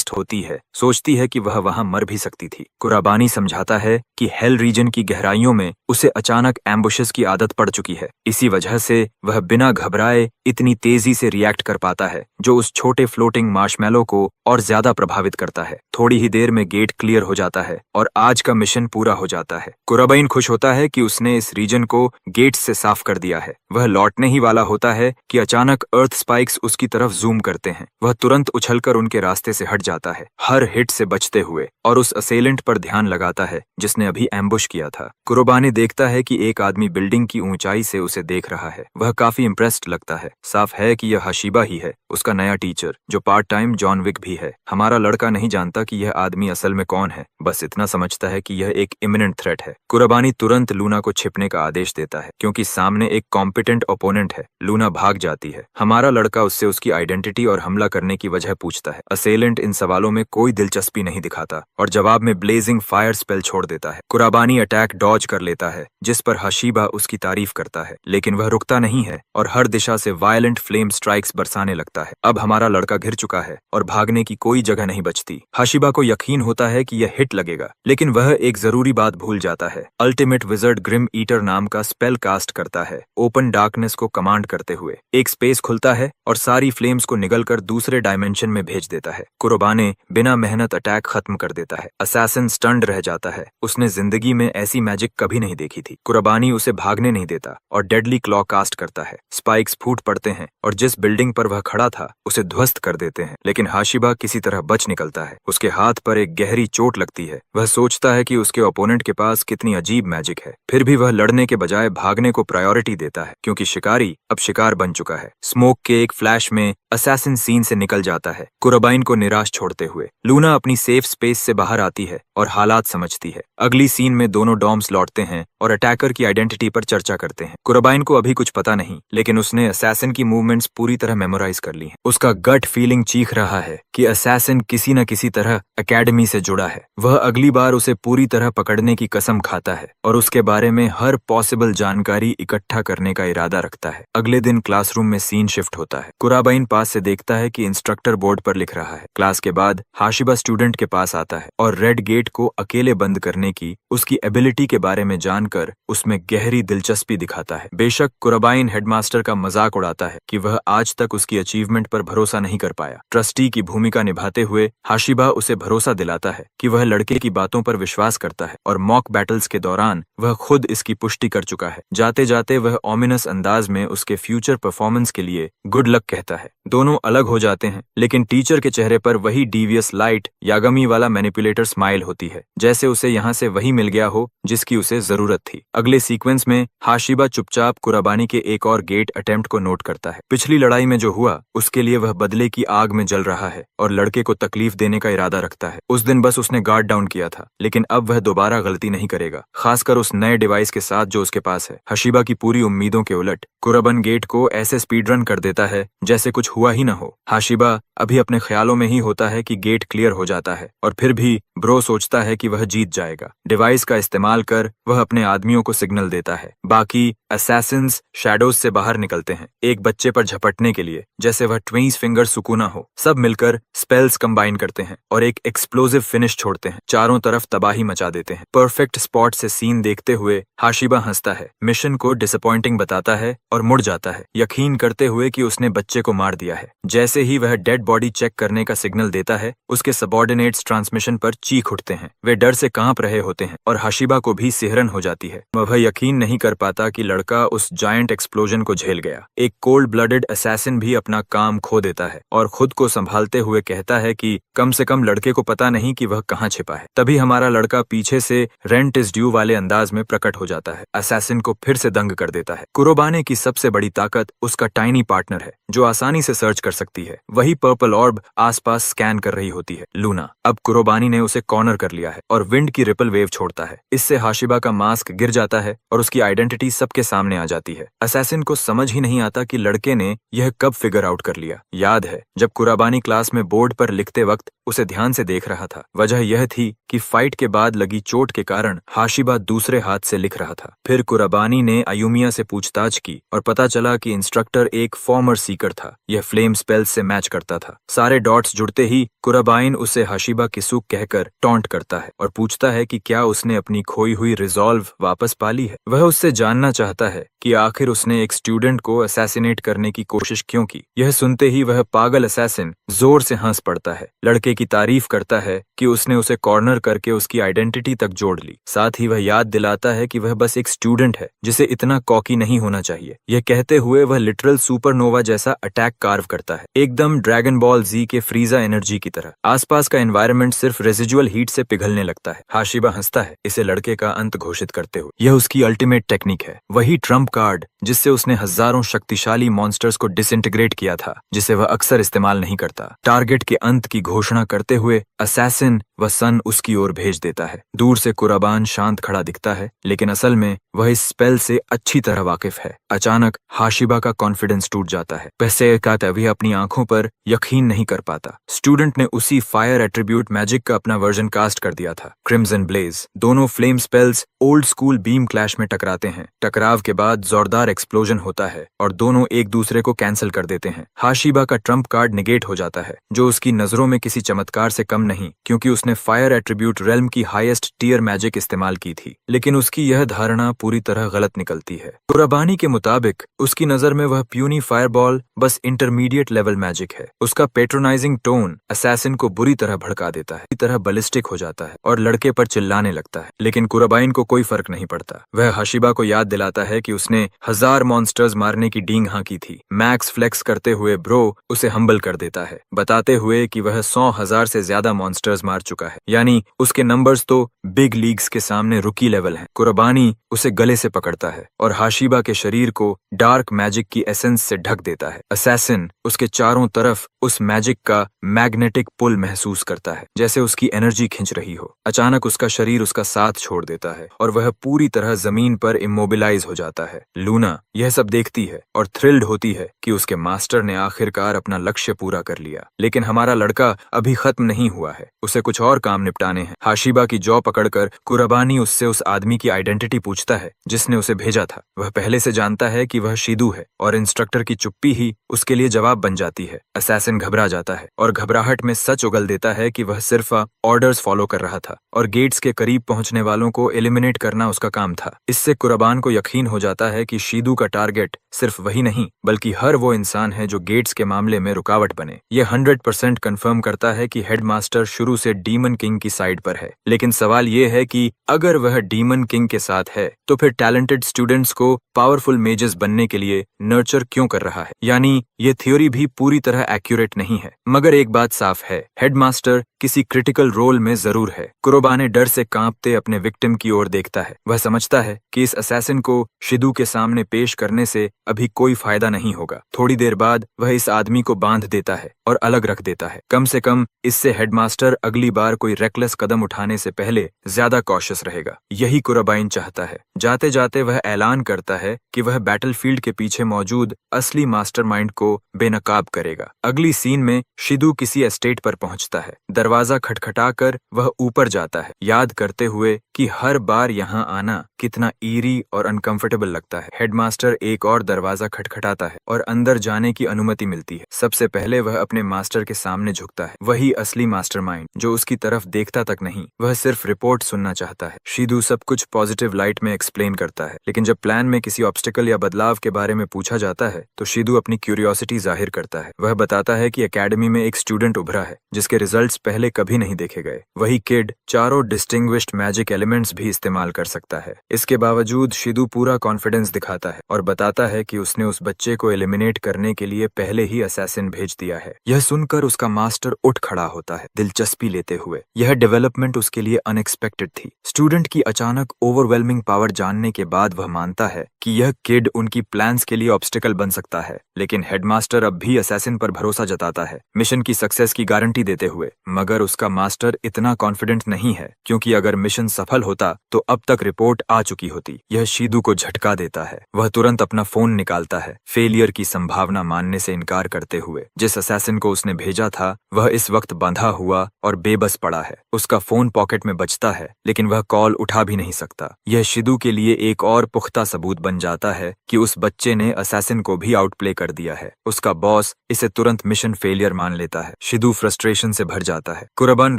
होती है, सोचती है कि वह वहां मर भी सकती थी। कुराबानी समझाता है कि हेल रीजन की गहराइयों में उसे अचानक एम्बुशेस की आदत पड़ चुकी है। इसी वजह से वह बिना घबराए इतनी तेजी से रिएक्ट कर पाता है, जो उस छोटे फ्लोटिंग मार्शमैलो को और ज्यादा प्रभावित करता है। थोड़ी ही देर में गेट क्लियर हो जाता है और आज का मिशन पूरा हो जाता है। कुराबाइन खुश होता है कि उसने इस रीजन को गेट्स से साफ कर दिया है। वह लौटने ही वाला होता है कि अचानक अर्थ स्पाइक्स उसकी तरफ जूम करते हैं। वह तुरंत उछलकर उनके रास्ते से हट जाता है, हर हिट से बचते हुए, और उस असेलेंट पर ध्यान लगाता है जिसने अभी एम्बुश किया था। कुराबानी देखता है कि एक आदमी बिल्डिंग की ऊंचाई से उसे देख रहा है। वह काफी इम्प्रेस्ड लगता है। साफ है कि यह हशीबा ही है, उसका नया टीचर, जो पार्ट टाइम जॉन विक भी है। हमारा लड़का नहीं जानता कि यह आदमी असल में कौन है, बस इतना समझता है कि यह एक इमिनेंट थ्रेट है। कुराबानी तुरंत लूना को छिपने का आदेश देता है क्योंकि सामने एक कॉम्पिटेंट ओपोनेंट है। लूना भाग जाती है। हमारा लड़का उससे उसकी आइडेंटिटी और हमला करने की वजह पूछता है। असेलेंट इन सवालों में कोई दिलचस्पी नहीं दिखाता और जवाब में ब्लेजिंग फायर स्पेल छोड़ देता है। कुराबानी अटैक डॉज कर लेता है, जिस पर हशीबा उसकी तारीफ करता है, लेकिन वह रुकता नहीं है और हर दिशा से वायलेंट फ्लेम स्ट्राइक्स बरसाने लगता है। अब हमारा लड़का घिर चुका है और भागने की कोई जगह नहीं बचती। हशीबा को यकीन होता है कि यह हिट लगेगा, लेकिन वह एक जरूरी बात भूल जाता है। अल्टीमेट विजर्ड ग्रिम ईटर नाम का स्पेल कास्ट करता है, ओपन डार्कनेस को कमांड करते हुए। एक स्पेस खुलता है और सारी फ्लेम्स को निगलकर दूसरे डायमेंशन में भेज देता है। कुराबाने बिना मेहनत अटैक खत्म कर देता है। असैसिन स्टन्ड रह जाता है, उसने जिंदगी में ऐसी मैजिक कभी नहीं देखी थी। कुराबानी उसे भागने नहीं देता और डेडली क्लॉ कास्ट करता है। स्पाइक्स फूट पड़ते हैं और जिस बिल्डिंग पर वह खड़ा था उसे ध्वस्त कर देते हैं, लेकिन हाशिबा किसी तरह बच निकलता है। उसके हाथ पर एक गहरी चोट लगती है। वह सोचता है कि उसके ओपोनेंट के पास कितनी अजीब मैजिक है, फिर भी वह लड़ने के बजाय भागने को प्रायोरिटी देता है क्योंकि शिकारी अब शिकार बन चुका है। स्मोक के एक फ्लैश में असैसिन सीन से निकल जाता है, कुराबाइन को निराश छोड़ते हुए। लूना अपनी सेफ स्पेस से बाहर आती है और हालात समझती है। अगली सीन में दोनों डॉम्स लौटते हैं और अटैकर की आइडेंटिटी पर चर्चा करते हैं। कुराबाइन को अभी कुछ पता नहीं, लेकिन उसने असैसिन की मूवमेंट्स पूरी तरह मेमोराइज कर ली हैं। उसका गट फीलिंग चीख रहा है कि असैसिन किसी न किसी तरह एकेडमी से जुड़ा है। वह अगली बार उसे पूरी तरह पकड़ने की कसम खाता है और उसके बारे में हर पॉसिबल जानकारी इकट्ठा करने का इरादा रखता है। अगले दिन क्लासरूम में सीन शिफ्ट होता है। कुराबाइन पास से देखता है कि इंस्ट्रक्टर बोर्ड पर लिख रहा है। क्लास के बाद हाशिबा स्टूडेंट के पास आता है और रेड गेट को अकेले बंद करने की उसकी एबिलिटी के बारे में जानकर उसमें गहरी दिलचस्पी दिखाता है। बेशक कुराबाइन हेडमास्टर का मजाक उड़ाता है कि वह आज तक उसकी अचीवमेंट पर भरोसा नहीं कर पाया। ट्रस्टी की भूमिका निभाते हुए हाशिबा उसे भरोसा दिलाता है कि वह लड़के की बातों पर विश्वास करता है और मॉक बैटल्स के दौरान वह खुद इसकी पुष्टि कर चुका है। जाते जाते वह ऑमिनस अंदाज में उसके फ्यूचर परफॉर्मेंस के लिए गुड लक कहता है। दोनों अलग हो जाते हैं, लेकिन टीचर के चेहरे पर वही डीवियस लाइट यागमी वाला मैनिपुलेटर स्माइल होती होती है, जैसे उसे यहाँ से वही मिल गया हो जिसकी उसे जरूरत थी। अगले सीक्वेंस में हाशिबा चुपचाप कुराबानी के एक और गेट अटेम्प्ट को नोट करता है। पिछली लड़ाई में जो हुआ उसके लिए वह बदले की आग में जल रहा है और लड़के को तकलीफ देने का इरादा रखता है। उस दिन बस उसने गार्ड डाउन किया था, लेकिन अब वह दोबारा गलती नहीं करेगा, खासकर उस नए डिवाइस के साथ जो उसके पास है। हशीबा की पूरी उम्मीदों के उलट कुराबन गेट को ऐसे स्पीड रन कर देता है जैसे कुछ हुआ ही न हो। हाशिबा अभी अपने ख्यालों में ही होता है कि गेट क्लियर हो जाता है और फिर भी ब्रो सोचता है कि वह जीत जाएगा। डिवाइस का इस्तेमाल कर वह अपने आदमियों को सिग्नल देता है। बाकी असैसिन्स शैडोज से बाहर निकलते हैं, एक बच्चे पर झपटने के लिए, जैसे वह ट्विंस फिंगर सुकूना हो। सब मिलकर स्पेल्स कंबाइन करते हैं और एक एक्सप्लोसिव फिनिश छोड़ते हैं, चारों तरफ तबाही मचा देते हैं। परफेक्ट स्पॉट से सीन देखते हुए हाशिबा हंसता है, मिशन को डिसअपॉइंटिंग बताता है और मुड़ जाता है, यकीन करते हुए कि उसने बच्चे को मार दिया है। जैसे ही वह डेड बॉडी चेक करने का सिग्नल देता है, उसके सबऑर्डिनेट्स ट्रांसमिशन पर चीख उठते हैं। वे डर से कांप रहे होते हैं और हाशिबा को भी सिहरन हो जाती है। वह यकीन नहीं कर पाता कि लड़का उस जायंट एक्सप्लोजन को झेल गया। एक कोल्ड ब्लडेड असैसिन भी अपना काम खो देता है और खुद को संभालते हुए कहता है कि कम से कम लड़के को पता नहीं कि वह कहाँ छिपा है। तभी हमारा लड़का पीछे से रेंट इज ड्यू वाले अंदाज में प्रकट हो जाता है, असैसिन को फिर से दंग कर देता है। कुराबानी की सबसे बड़ी ताकत उसका टाइनी पार्टनर है, जो आसानी से सर्च कर सकती है। वही पर्पल ऑर्ब आसपास स्कैन कर रही होती है, लूना। अब कुराबानी ने उसे कॉर्नर कर लिया है और विंड की रिपल वेव छोड़ता है। इससे हाशिबा का मास्क गिर जाता है और उसकी आइडेंटिटी सबके सामने आ जाती है। असैसिन को समझ ही नहीं आता कि लड़के ने यह कब फिगर आउट कर लिया। याद है जब कुराबानी क्लास में बोर्ड पर लिखते वक्त उसे ध्यान से देख रहा था। वजह यह थी कि फाइट के बाद लगी चोट के कारण हाशिबा दूसरे हाथ से लिख रहा था। फिर कुराबानी ने अयुमिया से पूछताछ की और पता चला कि इंस्ट्रक्टर एक फॉर्मर सीकर था। यह फ्लेम स्पेल्स से मैच करता था। सारे डॉट्स जुड़ते ही कुराबाइन उसे हाशिबा किसुक कहकर टॉन्ट करता है और पूछता है कि क्या उसने अपनी खोई हुई रिजॉल्व वापस पा ली है। वह उससे जानना चाहता है कि आखिर उसने एक स्टूडेंट को असैसिनेट करने की कोशिश क्यों की। यह सुनते ही वह पागल असैसिन जोर से हंस पड़ता है, लड़के की तारीफ करता है कि उसने उसे कॉर्नर करके उसकी आइडेंटिटी तक जोड़ ली। साथ ही वह याद दिलाता है कि वह बस एक स्टूडेंट है जिसे इतना कॉकी नहीं होना चाहिए। यह कहते हुए वह लिटरल सुपरनोवा जैसा अटैक कार्व करता है, एकदम ड्रैगन बॉल जी के फ्रीजा एनर्जी की तरह। आसपास का एनवायरनमेंट सिर्फ रेजिजुअल हीट से पिघलने लगता है। हाशिबा हंसता है, इसे लड़के का अंत घोषित करते हुए। यह उसकी अल्टीमेट टेक्निक है, वही ट्रम्प कार्ड जिससे उसने हजारों शक्तिशाली मॉन्स्टर्स को डिसइंटीग्रेट किया था, जिसे वह अक्सर इस्तेमाल नहीं करता। टारगेट के अंत की घोषणा करते हुए असैसिन व सन उसकी ओर भेज देता है। दूर से कुराबान शांत खड़ा दिखता है, लेकिन असल में वह इस स्पेल से अच्छी तरह वाकिफ है। अचानक हाशिबा का कॉन्फिडेंस टूट जाता है। वैसे कहता वह अपनी आंखों पर यकीन नहीं कर पाता। स्टूडेंट ने उसी फायर एट्रीब्यूट मैजिक का अपना वर्जन कास्ट कर दिया था, क्रिम्सन ब्लेज। दोनों flame spells old school beam clash में टकराते हैं। टकराव के बाद जोरदार एक्सप्लोजन होता है और दोनों एक दूसरे को कैंसिल कर देते हैं। हाशिबा का ट्रम्प कार्ड निगेट हो जाता है, जो उसकी नजरों में किसी चमत्कार से कम नहीं, क्योंकि उसने फायर एट्रीब्यूट रेल्म की हाईएस्ट टीयर मैजिक इस्तेमाल की थी। लेकिन उसकी यह धारणा पूरी तरह गलत निकलती है। कुराबानी के मुताबिक उसकी नजर में वह प्यूनी फायरबॉल बस इंटरमीडिएट लेवल मैजिक है। उसका पेट्रोनाइजिंग टोन असैसिन को बुरी तरह भड़का देता है, बुरी तरह बलिस्टिक हो जाता है और लड़के पर चिल्लाने लगता है। लेकिन कुराबाइन को कोई फर्क नहीं पड़ता। वह हाशिबा को याद दिलाता है कि उसने 1000 मॉन्स्टर्स मारने की डींग हाँकी थी। मैक्स फ्लेक्स करते हुए ब्रो उसे हम्बल कर देता है, बताते हुए कि वह 100,000 से ज्यादा मॉन्स्टर्स मार चुका है, यानी उसके नंबर्स तो बिग लीग्स के सामने रुकी लेवल हैं। कुराबानी उसे गले से पकड़ता है और हाशिबा के शरीर को डार्क मैजिक की एसेंस से ढक देता है। असैसिन उसके चारों तरफ उस मैजिक का मैग्नेटिक पुल महसूस करता है, जैसे उसकी एनर्जी खिंच रही हो। अचानक उसका शरीर उसका साथ छोड़ देता है और वह पूरी तरह जमीन पर इमोबिलाइज हो जाता है। लूना यह सब देखती है और थ्रिल्ड होती है कि उसके मास्टर ने आखिरकार अपना लक्ष्य पूरा कर लिया। लेकिन हमारा लड़का अभी खत्म नहीं हुआ है, उसे कुछ और काम निपटाने हैं। हाशिबा की जौ पकड़कर कुराबानी उससे उस आदमी की आइडेंटिटी पूछता है जिसने उसे भेजा था। वह पहले से जानता है कि वह शीदू है और इंस्ट्रक्टर की चुप्पी ही उसके लिए जवाब बन जाती है। असैसिन घबरा जाता है और घबराहट में सच उगल देता है कि वह सिर्फ ऑर्डर्स फॉलो कर रहा था और गेट्स के करीब पहुंचने वालों को एलिमिनेट करना उसका काम था। इससे कुराबान को यकीन हो जाता है कि शीदू का टारगेट सिर्फ वही नहीं, बल्कि हर वो इंसान है जो गेट्स के मामले में रुकावट बने। यह 100% कंफर्म करता है कि हेडमास्टर शुरू से डीमन किंग की साइड पर है। लेकिन सवाल ये है कि अगर वह डीमन किंग के साथ है तो फिर टैलेंटेड स्टूडेंट्स को पावरफुल मेजेस बनने के लिए नर्चर क्यों कर रहा है? यानी ये थ्योरी भी पूरी तरह एक्यूरेट नहीं है। मगर एक बात साफ है, हेडमास्टर किसी क्रिटिकल रोल में जरूर है। कुरोबाने डर से कांपते अपने विक्टिम की ओर देखता है। वह समझता है कि इस असैसिन को शिदू के सामने पेश करने से अभी कोई फायदा नहीं होगा। थोड़ी देर बाद वह इस आदमी को बांध देता है और अलग रख देता है। कम से कम इससे हेडमास्टर अगली बार कोई रेकलेस कदम उठाने से पहले ज्यादा कॉशियस रहेगा। यही कुराबाइन चाहता है। जाते जाते वह ऐलान करता है कि वह बैटलफील्ड के पीछे मौजूद असली मास्टरमाइंड को बेनकाब करेगा। अगली सीन में शिदू किसी एस्टेट पर पहुंचता है। दरवाजा खटखटाकर वह ऊपर जाता है, याद करते हुए कि हर बार यहाँ आना कितना ईरी और अनकंफर्टेबल लगता है। हेडमास्टर एक और दरवाजा खटखटाता है और अंदर जाने की अनुमति मिलती है। सबसे पहले वह अपने मास्टर के सामने झुकता है, वही असली मास्टरमाइंड जो उसकी तरफ देखता तक नहीं, वह सिर्फ रिपोर्ट सुनना चाहता है। शिदू सब कुछ पॉजिटिव लाइट में एक्सप्लेन करता है, लेकिन जब प्लान में किसी ऑब्स्टिकल या बदलाव के बारे में पूछा जाता है तो शिदू अपनी क्यूरियोसिटी जाहिर करता है। वह बताता है कि एकेडमी में एक स्टूडेंट उभरा है जिसके रिजल्ट्स पहले कभी नहीं देखे गए। वही किड चारों डिस्टिंग्विश्ड मैजिक एलिमेंट्स भी इस्तेमाल कर सकता है। इसके बावजूद शिदू पूरा कॉन्फिडेंस दिखाता है और बताता है कि उसने उस बच्चे को एलिमिनेट करने के लिए पहले ही असैसिन भेज दिया है। यह सुनकर उसका मास्टर उठ खड़ा होता है, दिलचस्पी लेते हुए। यह डेवलपमेंट उसके लिए अनएक्सपेक्टेड थी। स्टूडेंट की अचानक ओवरवेलमिंग पावर जानने के बाद वह मानता है कि यह किड उनकी प्लान्स के लिए ऑब्स्टिकल बन सकता है। लेकिन हेडमास्टर अब भी असैसिन पर भरोसा जताता है, मिशन की सक्सेस की गारंटी देते हुए। मगर उसका मास्टर इतना कॉन्फिडेंट नहीं है, क्योंकि अगर मिशन सफल होता तो अब तक रिपोर्ट आ चुकी होती। यह शिदू को झटका देता है। वह तुरंत अपना फोन निकालता है, फेलियर की संभावना मानने से इनकार करते हुए। जिस असैसिन को उसने भेजा था वह इस वक्त बंधा हुआ और बेबस पड़ा है। उसका फोन पॉकेट में बजता है, लेकिन वह कॉल उठा भी नहीं सकता। यह शिदू के लिए एक और पुख्ता सबूत बन जाता है कि उस बच्चे ने असैसिन को भी आउटप्ले कर दिया है। उसका बॉस इसे तुरंत मिशन फेलियर मान लेता है। शिदू फ्रस्ट्रेशन से भर जाता है। कुराबान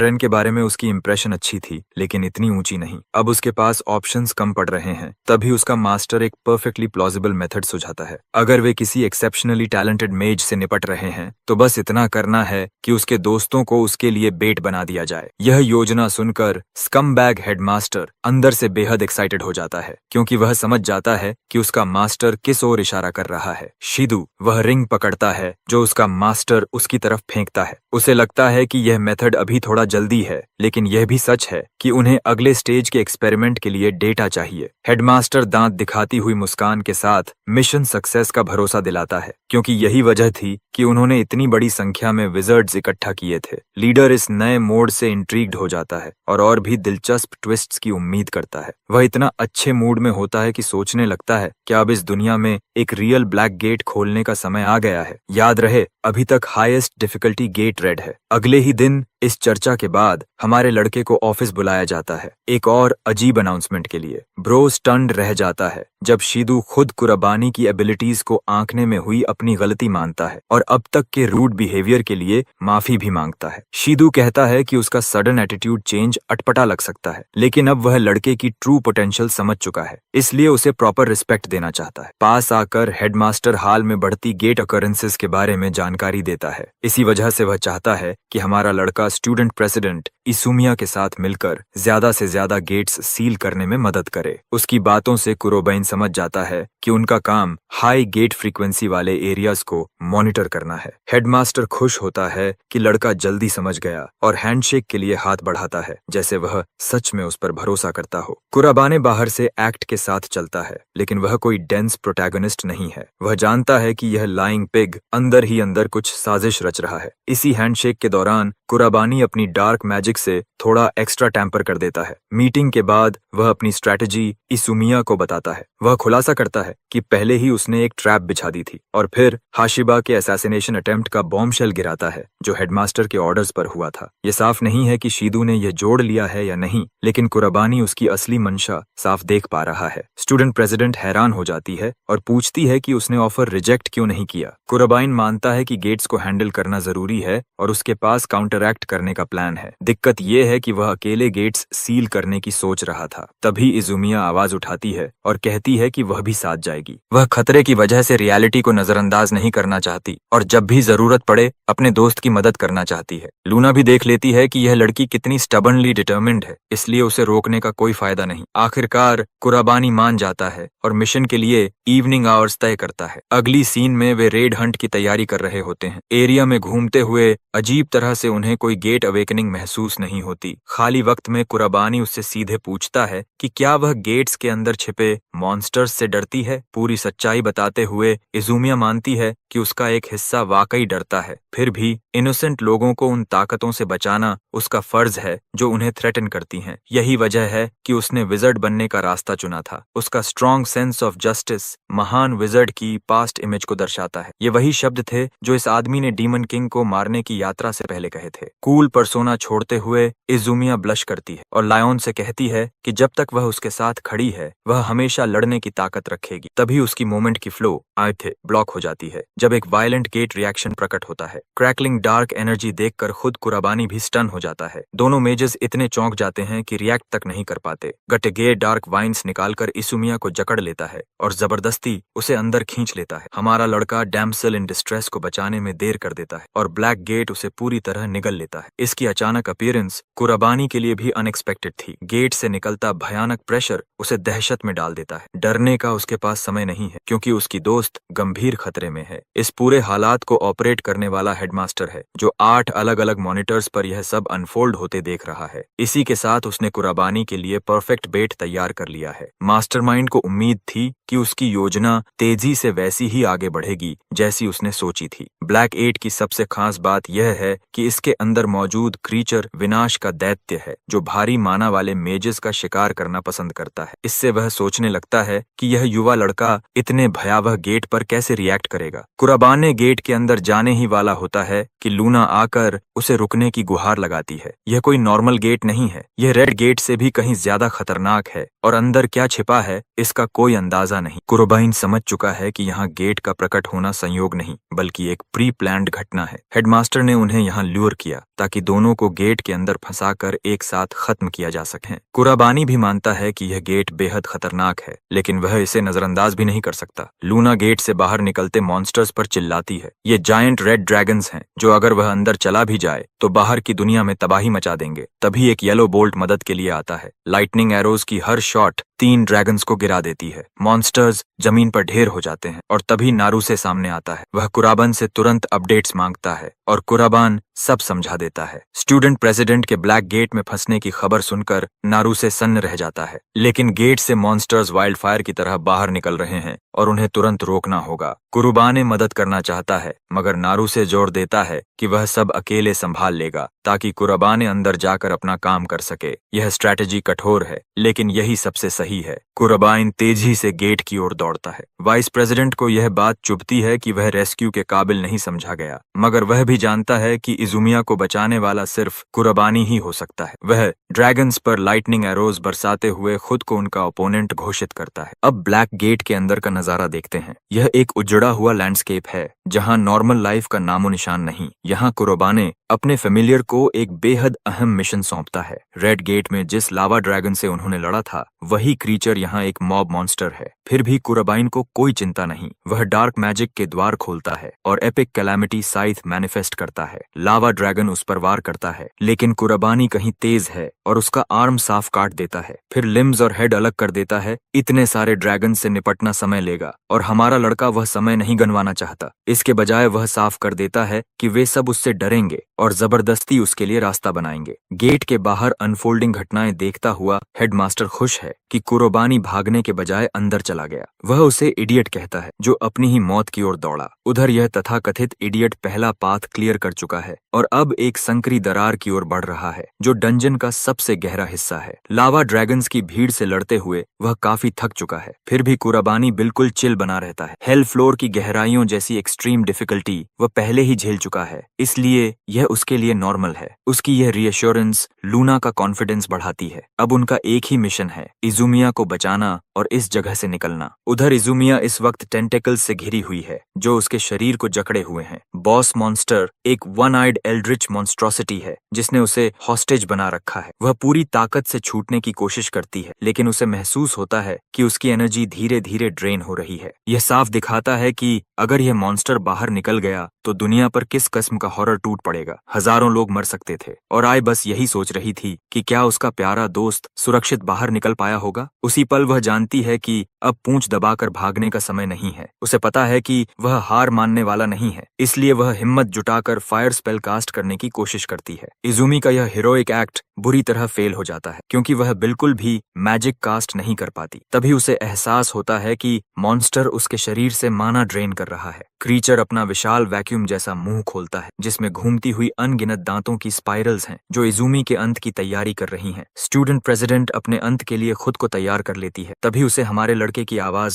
रेन के बारे में उसकी इंप्रेशन अच्छी थी, लेकिन इतनी ऊंची नहीं। अब उसके पास ऑप्शंस कम पड़ रहे हैं। तभी उसका मास्टर एक परफेक्टली प्लॉजिबल मेथड सुझाता है। अगर वे किसी एक्सेप्शनली टैलेंटेड मेज से निपट रहे हैं तो बस इतना करना है कि उसके दोस्तों को उसके लिए बेट बना दिया जाए। यह योजना सुनकर स्कमबैग हेडमास्टर अंदर से बेहद एक्साइटेड हो जाता है, क्योंकि वह समझ जाता है कि उसका मास्टर किस ओर इशारा कर रहा है। शिदू वह रिंग पकड़ता है जो उसका मास्टर उसकी तरफ फेंकता है। उसे लगता है कि यह मेथड अभी थोड़ा जल्दी है, लेकिन यह भी सच है कि उन्हें अगले स्टेज के एक्सपेरिमेंट के लिए डेटा चाहिए। हेडमास्टर दांत दिखाती हुई मुस्कान के साथ मिशन सक्सेस का भरोसा दिलाता है, क्योंकि यही वजह थी कि उन्होंने इतनी बड़ी संख्या में विजर्ड्स इकट्ठा किए थे। लीडर इस नए मोड से इंट्रीग्ड हो जाता है और भी दिलचस्प ट्विस्ट्स की उम्मीद करता है। वह इतना अच्छे मूड में होता है कि सोचने लगता है कि अब इस दुनिया में एक रियल ब्लैक गेट खोलने का समय आ गया है। याद रहे, अभी तक हाईएस्ट डिफिकल्टी गेट रेड है। अगले ही दिन इस चर्चा के बाद हमारे लड़के को ऑफिस बुलाया जाता है, एक और अजीब अनाउंसमेंट के लिए। ब्रो स्टन्ड रह जाता है जब शिदू खुद कुराबानी की एबिलिटीज को आंकने में हुई अपनी गलती मानता है और अब तक के रूड बिहेवियर के लिए माफी भी मांगता है। शिदू कहता है कि उसका सडन एटीट्यूड चेंज अटपटा लग सकता है, लेकिन अब वह लड़के की ट्रू पोटेंशियल समझ चुका है, इसलिए उसे प्रॉपर रिस्पेक्ट देना चाहता है। पास आकर हेडमास्टर हाल में बढ़ती गेट अकरेंसेस के बारे में जानकारी देता है। इसी वजह से वह चाहता है कि हमारा लड़का स्टूडेंट प्रेसिडेंट इसुमिया के साथ मिलकर ज्यादा से ज्यादा गेट्स सील करने में मदद करे। उसकी बातों से कुरोबाइन समझ जाता है कि उनका काम हाई गेट फ्रीक्वेंसी वाले एरियाज को मॉनिटर करना है। हेडमास्टर खुश होता है कि लड़का जल्दी समझ गया और हैंडशेक के लिए हाथ बढ़ाता है, जैसे वह सच में उस पर भरोसा करता हो। कुराबाने बाहर से एक्ट के साथ चलता है, लेकिन वह कोई डेंस प्रोटैगनिस्ट नहीं है। वह जानता है कि यह लाइंग पिग अंदर ही अंदर कुछ साजिश रच रहा है। इसी हैंडशेक के दौरान कुराबानी अपनी डार्क मैजिक से थोड़ा एक्स्ट्रा टैंपर कर देता है। मीटिंग के बाद वह अपनी स्ट्रैटेजी इसुमिया को बताता है। वह खुलासा करता है कि पहले ही उसने एक ट्रैप बिछा दी थी और फिर हाशिबा के असैसिनेशन अटेम्प्ट का बॉम्ब शेल गिराता है जो हेडमास्टर के ऑर्डर्स पर हुआ था। यह साफ नहीं है कि शिदू ने यह जोड़ लिया है या नहीं, लेकिन कुराबानी उसकी असली मंशा साफ देख पा रहा है। स्टूडेंट प्रेसिडेंट हैरान हो जाती है और पूछती है कि उसने ऑफर रिजेक्ट क्यों नहीं किया। कुराबाइन मानता है कि गेट्स को हैंडल करना जरूरी है और उसके पास काउंटरएक्ट करने का प्लान है। दिक्कत दिक्कत ये है कि वह अकेले गेट्स सील करने की सोच रहा था। तभी इजुमिया आवाज उठाती है और कहती है कि वह भी साथ जाएगी। वह खतरे की वजह से रियलिटी को नजरअंदाज नहीं करना चाहती और जब भी जरूरत पड़े अपने दोस्त की मदद करना चाहती है। लूना भी देख लेती है कि यह लड़की कितनी स्टबर्नली डिटर्मिन्ड है, इसलिए उसे रोकने का कोई फायदा नहीं। आखिरकार कुराबानी मान जाता है और मिशन के लिए इवनिंग आवर्स तय करता है। अगली सीन में वे रेड हंट की तैयारी कर रहे होते हैं। एरिया में घूमते हुए अजीब तरह से उन्हें कोई गेट अवेकनिंग महसूस नहीं होती। खाली वक्त में कुराबानी उससे सीधे पूछता है कि क्या वह गेट्स के अंदर छिपे मॉन्स्टर्स से डरती है। पूरी सच्चाई बताते हुए इजुमिया मानती है कि उसका एक हिस्सा वाकई डरता है। फिर भी इनोसेंट लोगों को उन ताकतों से बचाना उसका फर्ज है जो उन्हें थ्रेटन करती हैं। यही वजह है कि उसने विजर्ड बनने का रास्ता चुना था। उसका स्ट्रॉन्ग सेंस ऑफ जस्टिस महान विजर्ड की पास्ट इमेज को दर्शाता है। ये वही शब्द थे जो इस आदमी ने डीमन किंग को मारने की यात्रा से पहले कहे थे। कूल पर्सोना छोड़ते हुए इजुमिया ब्लश करती है और लायन से कहती है कि जब तक वह उसके साथ खड़ी है वह हमेशा लड़ने की ताकत रखेगी। तभी उसकी मोमेंट की फ्लो आए थे ब्लॉक हो जाती है जब एक वायलेंट गेट रिएक्शन प्रकट होता है। क्रैकलिंग डार्क एनर्जी देखकर खुद कुराबानी भी स्टन हो जाता है। दोनों मेजेस इतने चौंक जाते हैं कि रिएक्ट तक नहीं कर पाते। गटगे डार्क वाइन्स निकालकर इजुमिया को जकड़ लेता है और जबरदस्ती उसे अंदर खींच लेता है। हमारा लड़का डैम्सल इन डिस्ट्रेस को बचाने में देर कर देता है और ब्लैक गेट उसे पूरी तरह निगल लेता है। इसकी अचानक अपीयरेंस कुराबानी के लिए भी अनएक्सपेक्टेड थी। गेट से निकलता भयानक प्रेशर उसे दहशत में डाल देता है। डरने का उसके पास समय नहीं है क्योंकि उसकी दोस्त गंभीर खतरे में है। इस पूरे हालात को ऑपरेट करने वाला हेडमास्टर है जो 8 अलग अलग मॉनिटर्स पर यह सब अनफोल्ड होते देख रहा है। इसी के साथ उसने कुराबानी के लिए परफेक्ट बेट तैयार कर लिया है। मास्टरमाइंड को उम्मीद थी कि उसकी योजना तेजी से वैसी ही आगे बढ़ेगी जैसी उसने सोची थी। ब्लैक 8 की सबसे खास बात यह है कि इसके अंदर मौजूद क्रीचर विनाश का दैत्य है जो भारी माना वाले मेजेस का शिकार करना पसंद करता है। इससे वह सोचने लगता है कि यह युवा लड़का इतने भयावह गेट पर कैसे रिएक्ट करेगा। कुराबाने गेट के अंदर जाने ही वाला होता है कि लूना आकर उसे रुकने की गुहार लगाती है। यह कोई नॉर्मल गेट नहीं है, यह रेड गेट से भी कहीं ज्यादा खतरनाक है और अंदर क्या छिपा है इसका कोई अंदाजा नहीं। कुराबाइन समझ चुका है कि यहाँ गेट का प्रकट होना संयोग नहीं बल्कि एक प्री प्लान्ड घटना है। हेडमास्टर ने उन्हें यहाँ ल्यूर किया ताकि दोनों को गेट के अंदर फंसाकर एक साथ खत्म किया जा सके। कुराबानी भी मानता है कि यह गेट बेहद खतरनाक है लेकिन वह इसे नजरअंदाज भी नहीं कर सकता। लूना गेट से बाहर निकलते मॉन्स्टर्स पर चिल्लाती है। ये जायंट रेड ड्रैगन्स हैं जो अगर वह अंदर चला भी जाए तो बाहर की दुनिया में तबाही मचा देंगे। तभी एक येलो बोल्ट मदद के लिए आता है। लाइटनिंग एरोज की हर शॉट 3 ड्रैगन्स को गिरा देती है। मॉन्स्टर्स जमीन पर ढेर हो जाते हैं और तभी नारूसे सामने आता है। वह कुराबान से तुरंत अपडेट्स मांगता है और कुराबान सब समझा देता है। स्टूडेंट प्रेसिडेंट के ब्लैक गेट में फंसने की खबर सुनकर नारूसे सन्न रह जाता है लेकिन गेट से मॉन्स्टर्स वाइल्ड फायर की तरह बाहर निकल रहे हैं और उन्हें तुरंत रोकना होगा। कुराबाने मदद करना चाहता है मगर नारूसे जोर देता है कि वह सब अकेले संभाल लेगा ताकि कुराबाने अंदर जाकर अपना काम कर सके। यह स्ट्रैटेजी कठोर है लेकिन यही सबसे सही है। कुराबाइन तेजी से गेट की ओर दौड़ता है। वाइस प्रेसिडेंट को यह बात चुभती है कि वह रेस्क्यू के काबिल नहीं समझा गया मगर वह भी जानता है कि इजुमिया को बचाने वाला सिर्फ कुराबानी ही हो सकता है। वह ड्रैगन्स पर लाइटनिंग एरोज बरसाते हुए खुद को उनका ओपोनेंट घोषित करता है। अब ब्लैक गेट के अंदर का नजारा देखते हैं। यह एक उजड़ा हुआ लैंडस्केप है जहां नॉर्मल लाइफ का नामो निशान नहीं। यहाँ कुराबाने अपने फेमिलियर को एक बेहद अहम मिशन सौंपता है। रेड गेट में जिस लावा ड्रैगन से उन्होंने लड़ा था वही क्रीचर यहाँ एक मॉब मॉन्स्टर है। फिर भी कुराबाइन को कोई चिंता नहीं। वह डार्क मैजिक के द्वार खोलता है और एपिक कैलामिटी साइथ मैनिफेस्ट करता है। लावा ड्रैगन उस पर वार करता है लेकिन कुराबानी कहीं तेज है और उसका आर्म साफ काट देता है। फिर लिम्स और हेड अलग कर देता है। इतने सारे ड्रैगन से निपटना समय लेगा और हमारा लड़का वह समय नहीं गंवाना चाहता। इसके बजाय वह साफ कर देता है कि वे सब उससे डरेंगे और जबरदस्ती उसके लिए रास्ता बनाएंगे। गेट के बाहर अनफोल्डिंग घटनाएं देखता हुआ हेडमास्टर खुश है कि कुराबानी भागने के बजाय अंदर चला गया। वह उसे इडियट कहता है जो अपनी ही मौत की ओर दौड़ा। उधर यह तथाकथित इडियट पहला पाथ क्लियर कर चुका है और अब एक संकरी दरार की ओर बढ़ रहा है जो डंजन का सबसे गहरा हिस्सा है। लावा ड्रैगन्स की भीड़ से लड़ते हुए वह काफी थक चुका है। फिर भी कुराबानी बिल्कुल चिल बना रहता है। हेल फ्लोर की गहराइयों जैसी एक्सट्रीम डिफिकल्टी वह पहले ही झेल चुका है इसलिए यह उसके लिए नॉर्मल है। उसकी यह रीअश्योरेंस लूना का कॉन्फिडेंस बढ़ाती है। अब उनका एक ही मिशन है, इजुमिया को बचाना और इस जगह से निकलना। उधर इजुमिया इस वक्त टेंटेकल्स से घिरी हुई है जो उसके शरीर को जकड़े हुए हैं। बॉस मॉन्स्टर मॉन्स्टर एक वन आइड एल्ड्रिच मॉन्स्ट्रोसिटी है जिसने उसे हॉस्टेज बना रखा है। वह पूरी ताकत से छूटने की कोशिश करती है, लेकिन उसे महसूस होता है कि उसकी एनर्जी धीरे धीरे ड्रेन हो रही है। यह साफ दिखाता है कि अगर यह मॉन्स्टर बाहर निकल गया तो दुनिया पर किस किस्म का हॉरर टूट पड़ेगा। हजारों लोग मर सकते थे और आय बस यही सोच रही थी कि क्या उसका प्यारा दोस्त सुरक्षित बाहर निकल पाया होगा। उसी पल वह जानती है कि अब पूंछ दबाकर भागने का समय नहीं है। उसे पता है कि वह हार मानने वाला नहीं है, इसलिए वह हिम्मत जुटाकर फायर स्पेल कास्ट करने की कोशिश करती है। इजुमी का यह हीरोइक एक्ट बुरी तरह फेल हो जाता है क्योंकि वह बिल्कुल भी मैजिक कास्ट नहीं कर पाती। तभी उसे एहसास होता है कि मॉन्स्टर उसके शरीर से माना ड्रेन कर रहा है। क्रीचर अपना विशाल वैक्यूम जैसा मुंह खोलता है जिसमें घूमती हुई अनगिनत दांतों की स्पाइरल्स हैं जो इजुमी के अंत की तैयारी कर रही हैं। स्टूडेंट प्रेसिडेंट अपने अंत के लिए खुद को तैयार कर लेती है। तभी उसे हमारे लड़के की आवाज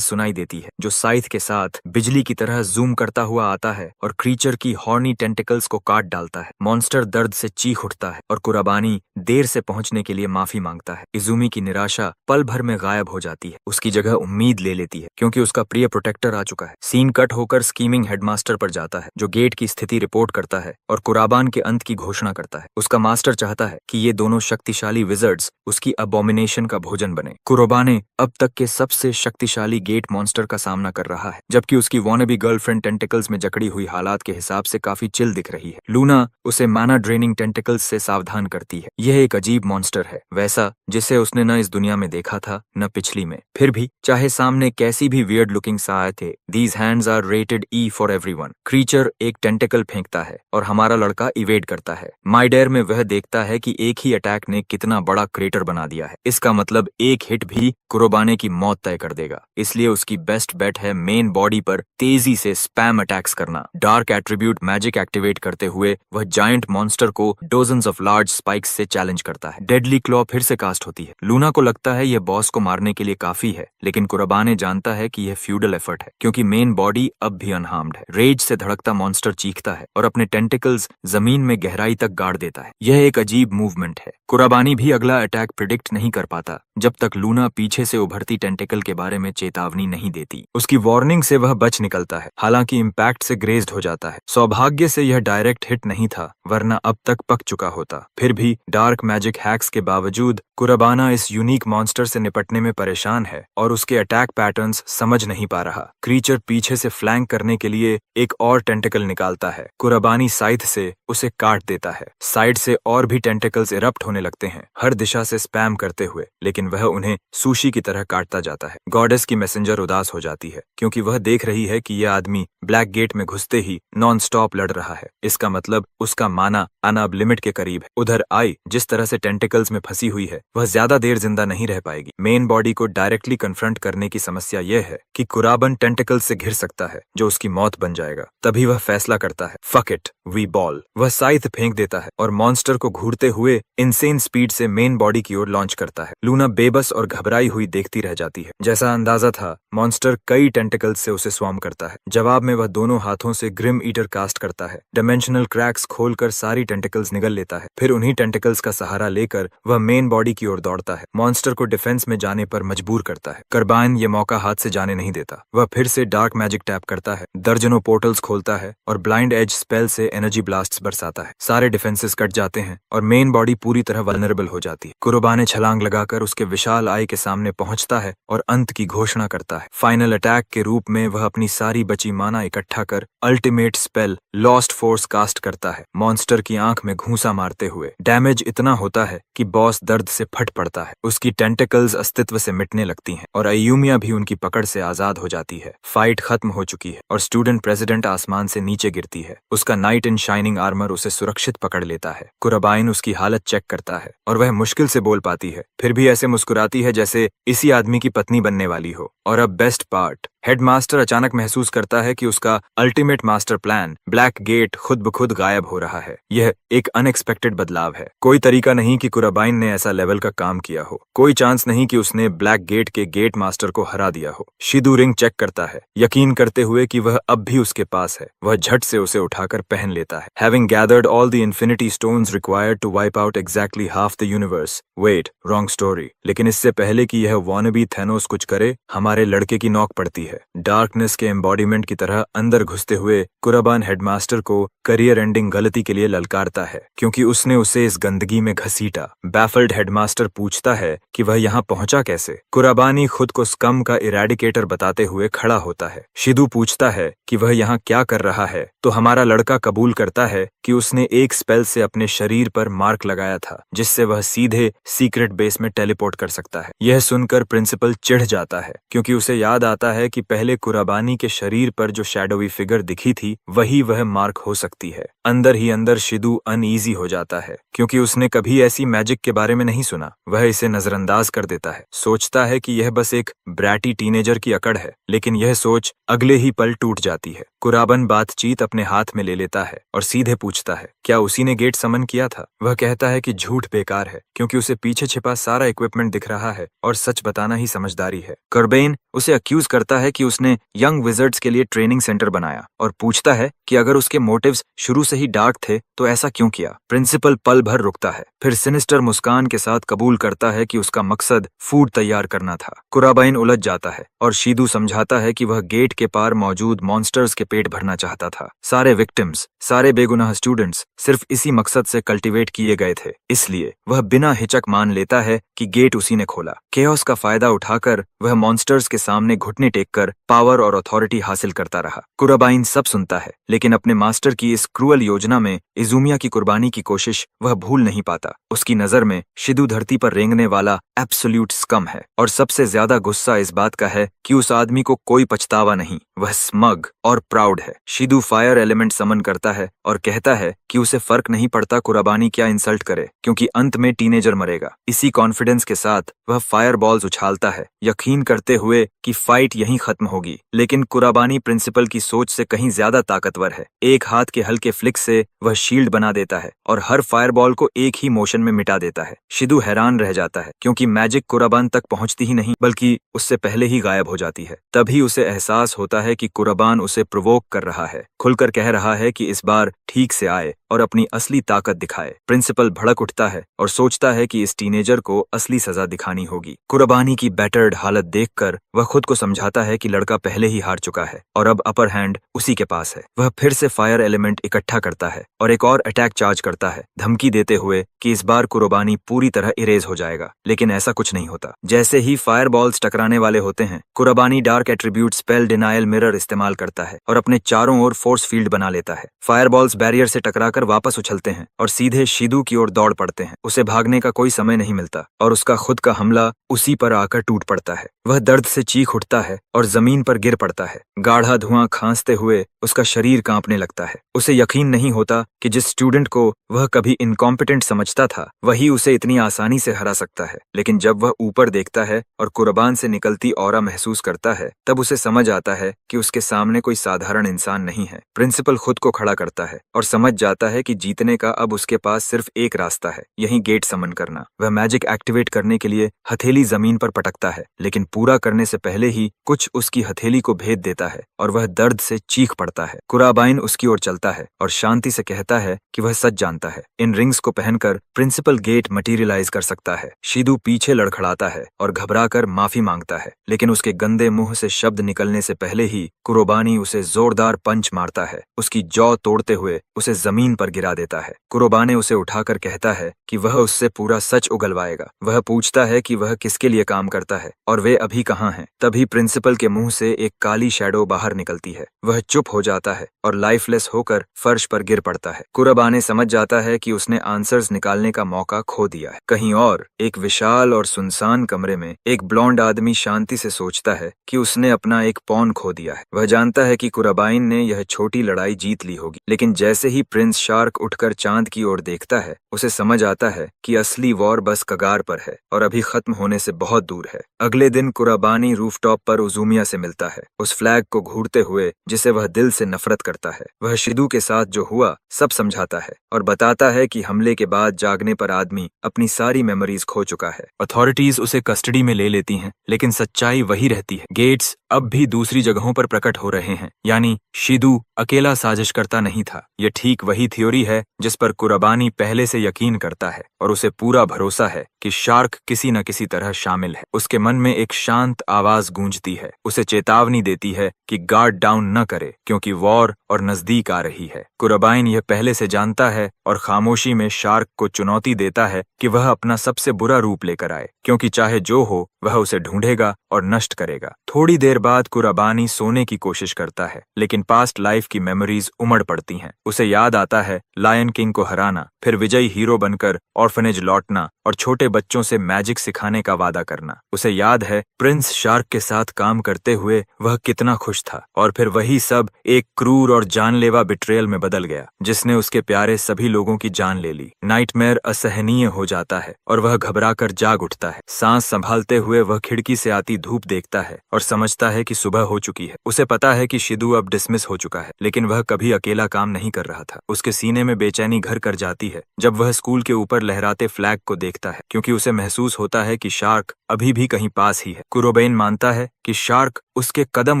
सुनाई देती है जो साइथ के साथ बिजली की तरह जूम करता हुआ आता है और क्रीचर की हॉर्नी टेंटिकल्स को काट डालता है। मॉन्स्टर दर्द से चीख उठता है और कुराबानी देर से पहुंचने के लिए माफी मांगता है। इजुमी की निराशा पल भर में गायब हो जाती है। उसकी जगह उम्मीद ले लेती है क्योंकि उसका प्रिय प्रोटेक्टर आ चुका है। सीन कट होकर स्कीमिंग हेडमास्टर पर जाता है जो गेट की स्थिति रिपोर्ट करता है और कुराबान के अंत की घोषणा करता है। उसका मास्टर चाहता है कि ये दोनों शक्तिशाली विजर्ड्स उसकी अबोमिनेशन का भोजन बने। कुराबाने अब तक के सबसे शक्तिशाली गेट मॉन्स्टर का सामना कर रहा है, जबकि उसकी वॉनेबी गर्लफ्रेंड टेंटिकल्स में जकड़ी हुई हालात के हिसाब से काफी चिल दिख रही है। लूना उसे माना ड्रेनिंग टेंटिकल्स से सावधान करती है। यह एक अजीब मॉन्स्टर है, वैसा जिसे उसने न इस दुनिया में देखा था न पिछली में। फिर भी चाहे सामने कैसी भी वियर्ड लुकिंग आए थे, these hands are rated E for everyone. Creature एक टेंटिकल फेंकता है और हमारा लड़का इवेड करता है। माइडेर में वह देखता है कि एक ही अटैक ने कितना बड़ा क्रेटर बना दिया है। इसका मतलब एक हिट भी कुरोबाने की मौत तय कर देगा। इसलिए उसकी बेस्ट बेट है मेन बॉडी पर तेजी से स्पैम अटैक्स करना। डार्क एट्रीब्यूट मैजिक एक्टिवेट करते हुए वह जायंट मॉन्स्टर को डोजन्स ऑफ लार्ज स्पाइक्स से चैलेंज करता है। डेडली क्लॉ फिर से कास्ट होती है। लूना को लगता है यह बॉस को मारने के लिए काफी है, लेकिन कुराबाने जानता है कि यह फ्यूडल एफर्ट है क्योंकि मेन बॉडी अब भी अनहार्म्ड है। रेज से धड़कता मॉन्स्टर चीखता है और अपने टेंटिकल्स जमीन में गहराई तक गाड़ देता है। यह एक अजीब मूवमेंट है। कुराबानी भी अगला अटैक प्रिडिक्ट नहीं कर पाता जब तक लूना पीछे से उभरती टेंटिकल के बारे में चेतावनी नहीं देती। उसकी वार्निंग से वह बच निकलता है, हालांकि इम्पैक्ट से ग्रेज्ड हो जाता है। सौभाग्य से यह डायरेक्ट हिट नहीं था, वरना अब तक पक चुका होता। फिर भी डार्क मैजिक हैक्स के बावजूद कुराबाना इस यूनिक मॉन्स्टर से निपटने में परेशान है और उसके अटैक पैटर्न्स समझ नहीं पा रहा। क्रीचर पीछे से फ्लैंक करने के लिए एक और टेंटिकल निकालता है। कुराबानी साइथ से उसे काट देता है। साइड से और भी टेंटिकल्स इरप्ट होने लगते हैं, हर दिशा से स्पैम करते हुए, लेकिन वह उन्हें सुशी की तरह काटता जाता है। गॉडेस की मैसेंजर उदास हो जाती है क्योंकि वह देख रही है कि यह आदमी ब्लैक गेट में घुसते ही नॉन स्टॉप लड़ रहा है। इसका मतलब उसका माना आना अब लिमिट के करीब है। उधर आई जिस तरह से टेंटिकल्स में फंसी हुई है, वह ज्यादा देर जिंदा नहीं रह पाएगी। मेन बॉडी को डायरेक्टली कन्फ्रंट करने की समस्या यह है कि कुराबन टेंटिकल्स से घिर सकता है जो उसकी मौत बन जाएगा। तभी वह फैसला करता है, फक इट, वी बॉल। वह साइथ फेंक देता है और मॉन्स्टर को घूरते हुए इनसेन स्पीड से मेन बॉडी की ओर लॉन्च करता है। लूना बेबस और घबराई हुई देखती रह जाती है। जैसा अंदाजा था, मॉन्स्टर कई टेंटिकल्स से उसे स्वाम करता है। जवाब में वह दोनों हाथों से ग्रिम ईटर कास्ट करता है। डायमेंशनल क्रैक्स खोलकर सारी टेंटिकल्स निगल लेता है। फिर उन्हीं टेंटिकल्स का सहारा लेकर वह मेन बॉडी की ओर दौड़ता है। मॉन्स्टर को डिफेंस में जाने पर मजबूर करता है। कर्बाइन ये मौका हाथ से जाने नहीं देता। वह फिर से डार्क मैजिक टैप करता है, दर्जनों पोर्टल्स खोलता है और ब्लाइंड एज स्पेल से एनर्जी ब्लास्ट्स बरसाता है। सारे डिफेंसेस कट जाते हैं और मेन बॉडी पूरी तरह वल्नरेबल हो जाती है। कुरोबाने छलांग लगाकर उसके विशाल आई के सामने पहुंचता है और अंत की घोषणा करता है। फाइनल अटैक के रूप में वह अपनी सारी बची माना इकट्ठा कर ultimate spell lost force cast करता है, मॉन्स्टर की आंख में घूंसा मारते हुए। डैमेज इतना होता है कि बॉस दर्द से फट पड़ता है। उसकी टेंटिकल्स अस्तित्व से मिटने लगती हैं और अयूमिया भी उनकी पकड़ से आजाद हो जाती है। फाइट खत्म हो चुकी है और स्टूडेंट प्रेसिडेंट आसमान से नीचे गिरती है। उसका नाइट इन शाइनिंग आर्मर उसे सुरक्षित पकड़ लेता है। कुराबाइन उसकी हालत चेक करता है और वह मुश्किल से बोल पाती है, फिर भी ऐसे मुस्कुराती है जैसे इसी आदमी की पत्नी बनने वाली हो। और अब बेस्ट पार्ट, हेडमास्टर अचानक महसूस करता है कि उसका ultimate master plan black gate खुद ब खुद गायब हो रहा है। यह एक अनएक्सपेक्टेड बदलाव है। कोई तरीका नहीं कि कुराबाइन ने ऐसा लेवल का काम किया हो। कोई चांस नहीं कि उसने ब्लैक गेट के गेट मास्टर को हरा दिया हो। शिदू रिंग चेक करता है, यकीन करते हुए कि वह अब भी उसके पास है। वह झट से उसे उठाकर पहन लेता है। Having gathered all the infinity stones required to wipe out exactly half the universe. Wait, wrong story. लेकिन इससे पहले कि यह वॉनबी थैनोस कुछ करे, हमारे लड़के की नॉक पड़ती है। है। डार्कनेस के एम्बॉडीमेंट की तरह अंदर घुसते हुए कुराबान हेडमास्टर को करियर एंडिंग गलती के लिए ललकारता है क्योंकि उसने उसे इस गंदगी में घसीटा। बैफल्ड हेडमास्टर पूछता है कि वह यहाँ पहुंचा कैसे। कुराबानी खुद को स्कम का इरेडिकेटर बताते हुए खड़ा होता है। शिदू पूछता है कि वह यहाँ क्या कर रहा है तो हमारा लड़का कबूल करता है कि उसने एक स्पेल से अपने शरीर पर मार्क लगाया था जिससे वह सीधे सीक्रेट बेस में टेलीपोर्ट कर सकता है। यह सुनकर प्रिंसिपल चिढ़ जाता है क्योंकि उसे याद आता है कि पहले कुराबानी के शरीर पर जो शैडोवी फिगर दिखी थी वही वह मार्क हो सकती है। अंदर ही अंदर शिदू अनईजी हो जाता है क्योंकि उसने कभी ऐसी मैजिक के बारे में नहीं सुना। वह इसे नजरअंदाज कर देता है, सोचता है कि यह बस एक ब्रैटी टीनेजर की अकड़ है, लेकिन यह सोच अगले ही पल टूट जाती है। कुराबन बातचीत अपने हाथ में ले लेता है और सीधे पूछता है क्या उसी ने गेट समन किया था। वह कहता है कि झूठ बेकार है क्योंकि उसे पीछे छिपा सारा इक्विपमेंट दिख रहा है और सच बताना ही समझदारी है। कर्बेन उसे अक्यूज करता है कि उसने यंग विजर्ड्स के लिए ट्रेनिंग सेंटर बनाया और पूछता है कि अगर उसके मोटिव्स शुरू से ही डार्क थे तो ऐसा क्यों किया। प्रिंसिपल पल भर रुकता है, फिर सिनिस्टर मुस्कान के साथ कबूल करता है कि उसका मकसद फूड तैयार करना था। कुराबाइन उलझ जाता है और शीदू समझाता है कि वह गेट के पार मौजूद मॉन्स्टर्स के पेट भरना चाहता था। सारे विक्टिम्स, सारे बेगुनाह स्टूडेंट्स सिर्फ इसी मकसद से कल्टीवेट किए गए थे, इसलिए वह बिना हिचक मान लेता है कि गेट उसी ने खोला। केओस का फायदा उठाकर वह मॉन्स्टर्स के सामने घुटने टेककर पावर और अथॉरिटी हासिल करता रहा। कुराबाइन सब सुनता है लेकिन अपने मास्टर की इस क्रूअल योजना में इजुमिया की कुर्बानी की कोशिश वह भूल नहीं पाता। उसकी नजर में शिदू धरती पर रेंगने वाला एब्सोल्यूट स्कम है और सबसे ज्यादा गुस्सा इस बात का है कि उस आदमी को कोई पछतावा नहीं, वह स्मग और प्राउड है। शिदू फायर एलिमेंट समन करता है और कहता है कि उसे फर्क नहीं पड़ता कुराबानी क्या इंसल्ट करे क्योंकि अंत में टीनेजर मरेगा। इसी कॉन्फिडेंस के साथ वह फायर बॉल्स उछालता है, यकीन करते हुए कि फाइट यहीं खत्म होगी। लेकिन कुराबानी प्रिंसिपल की सोच से कहीं ज्यादा ताकतवर है। एक हाथ के हल्के फ्लिक से वह शील्ड बना देता है और हर फायर बॉल को एक ही मोशन में मिटा देता है। शिदू हैरान रह जाता है क्योंकि मैजिक कुराबान तक पहुंचती ही नहीं बल्कि उससे पहले ही गायब हो जाती है। तभी उसे एहसास होता है कि कुराबान उसे प्रोवोक कर रहा है, खुलकर कह रहा है कि इस बार ठीक से आए और अपनी असली ताकत दिखाए। प्रिंसिपल भड़क उठता है और सोचता है कि इस टीनेजर को असली सजा दिखानी होगी। कुराबानी की बैटर्ड हालत देखकर वह खुद को समझाता है कि लड़का पहले ही हार चुका है और अब अपर हैंड उसी के पास है। वह फिर से फायर एलिमेंट इकट्ठा करता है और एक और अटैक चार्ज करता है, धमकी देते हुए कि इस बार कुराबानी पूरी तरह इरेज हो जाएगा। लेकिन ऐसा कुछ नहीं होता। जैसे ही फायर बॉल्स टकराने वाले होते हैं, कुराबानी dark attribute spell denial mirror इस्तेमाल करता है और अपने चारों ओर फोर्स फील्ड बना लेता है। फायर बॉल्स बैरियर से टकराकर वापस उछलते हैं और सीधे शिदू की ओर दौड़ पड़ते हैं। उसे भागने का कोई समय नहीं मिलता और उसका खुद का हमला उसी पर आकर टूट पड़ता है। वह दर्द से चीख उठता है और जमीन पर गिर पड़ता है। गाढ़ा धुआं खांसते हुए उसका शरीर कांपने लगता है। उसे यकीन नहीं होता कि जिस स्टूडेंट को वह कभी इनकॉम्पिटेंट समझता था वही उसे इतनी आसानी से हरा सकता है। लेकिन जब वह ऊपर देखता है और कुराबान से निकलती ऑरा महसूस करता है तब उसे समझ आता है कि उसके सामने कोई साधारण इंसान नहीं है। प्रिंसिपल खुद को खड़ा करता है और समझ जाता है कि जीतने का अब उसके पास सिर्फ एक रास्ता है, यही गेट समन करना। वह मैजिक एक्टिवेट करने के लिए हथेली जमीन पर पटकता है लेकिन पूरा करने से पहले ही कुछ उसकी हथेली को भेद देता है और वह दर्द से चीख पड़ता है। कुराबाइन उसकी ओर चलता है और शांति से कहता है कि वह सच जानता है, इन रिंग्स को पहनकर प्रिंसिपल गेट मटेरियलाइज कर सकता है। शिदू पीछे लड़खड़ाता है और घबराकर माफी मांगता है लेकिन उसके गंदे मुंह से शब्द निकलने से पहले ही कुराबानी उसे जोरदार पंच मारता है, उसकी जौ तोड़ते हुए उसे जमीन पर गिरा देता है। कुराबाने उसे उठाकर कहता है कि वह उससे पूरा सच उगलवाएगा। वह पूछता है कि वह किसके लिए काम करता है और वे अभी कहाँ हैं। तभी प्रिंसिपल के मुंह से एक काली शैडो बाहर निकलती है। वह चुप हो जाता है और लाइफलेस होकर फर्श पर गिर पड़ता है। कुराबाने समझ जाता है कि उसने आंसर्स निकालने का मौका खो दिया है। कहीं और एक विशाल और सुनसान कमरे में एक ब्लॉन्ड आदमी शांति से सोचता है कि उसने अपना एक पॉन खो दिया है। वह जानता है कि कुराबाइन ने यह छोटी लड़ाई जीत ली होगी, लेकिन जैसे ही प्रिंस शार्क उठकर चांद की ओर देखता है उसे समझ आता है कि असली वॉर बस कगार पर है और अभी खत्म होने से बहुत दूर है। अगले दिन कुराबानी रूफटॉप पर उजुमिया से मिलता है, उस फ्लैग को घूरते हुए जिसे वह दिल से नफरत करता है। वह शिदू के साथ जो हुआ सब समझाता है और बताता है कि हमले के बाद जागने पर आदमी अपनी सारी मेमोरीज खो चुका है। अथॉरिटीज उसे कस्टडी में ले लेती हैं, लेकिन सच्चाई वही रहती है। गेट्स अब भी दूसरी जगहों पर प्रकट हो रहे हैं, यानी शिदू अकेला साजिश करता नहीं था। ये ठीक वही थ्योरी है जिस पर कुराबानी पहले से यकीन करता है और उसे पूरा भरोसा है कि शार्क किसी न किसी तरह शामिल है। उसके मन में एक शांत आवाज गूंजती है, उसे चेतावनी देती है कि गार्ड डाउन न करे क्योंकि वॉर और नजदीक आ रही है। कुराबाइन यह पहले से जानता है और खामोशी में शार्क को चुनौती देता है कि वह अपना सबसे बुरा रूप लेकर आए, क्योंकि चाहे जो हो वह उसे ढूंढेगा और नष्ट करेगा। थोड़ी देर बाद कुराबानी सोने की कोशिश करता है, लेकिन पास्ट लाइफ की मेमोरीज उमड़ पड़ती हैं। उसे याद आता है लायन किंग को हराना, फिर विजयी हीरो बनकर ऑर्फनेज लौटना और छोटे बच्चों से मैजिक सिखाने का वादा करना। उसे याद है प्रिंस शार्क के साथ काम करते हुए वह कितना खुश था, और फिर वही सब एक क्रूर और जानलेवा बिट्रेयल में बदल गया जिसने उसके प्यारे सभी लोगों की जान ले ली। नाइटमेयर असहनीय हो जाता है और वह घबराकर जाग उठता है। सांस संभालते हुए वह खिड़की से आती धूप देखता है और समझता है कि सुबह हो चुकी है। उसे पता है कि शिदू अब डिसमिस हो चुका है, लेकिन वह कभी अकेला काम नहीं कर रहा था। उसके सीने में बेचैनी घर कर जाती है जब वह स्कूल के ऊपर लहराते फ्लैग को देखता है, क्योंकि उसे महसूस होता है कि शार्क अभी भी कहीं पास ही है। कुरोबेन मानता है कि शार्क उसके कदम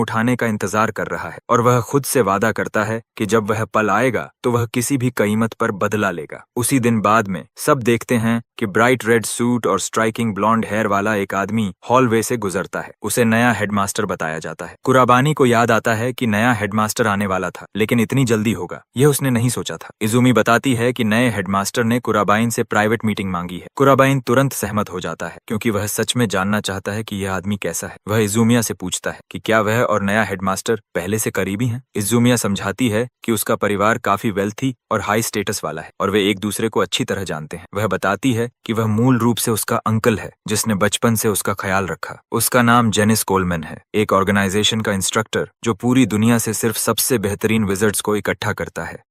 उठाने का इंतजार कर रहा है और वह खुद से वादा करता है कि जब वह पल आएगा तो वह किसी भी कीमत पर बदला लेगा। उसी दिन बाद में सब देखते हैं कि ब्राइट रेड सूट और स्ट्राइकिंग ब्लॉन्ड हेयर वाला एक आदमी हॉलवे से गुजरता है। उसे नया हेडमास्टर बताया जाता है। कुराबानी को याद आता है कि नया हेडमास्टर आने वाला था, लेकिन इतनी जल्दी होगा यह उसने नहीं सोचा था। इजुमी बताती है कि नए हेडमास्टर ने कुराबाइन से प्राइवेट मीटिंग मांगी है। कुराबाइन तुरंत सहमत हो जाता है क्योंकि वह सच में जानना चाहता है कि यह आदमी कैसा है। वह इजुमिया से पूछता है कि क्या वह और नया हेडमास्टर पहले से करीबी हैं। इजुमिया समझाती है कि उसका परिवार काफी वेल्थी और हाई स्टेटस वाला है और वे एक दूसरे को अच्छी तरह जानते हैं। वह बताती है कि वह मूल रूप से उसका अंकल है जिसने बचपन से उसका ख्याल रखा। उसका नाम जेनिस कोलमैन है, एक ऑर्गेनाइजेशन का इंस्ट्रक्टर जो पूरी दुनिया से सिर्फ सबसे बेहतरीन विजर्ड्स को इकट्ठा करता है।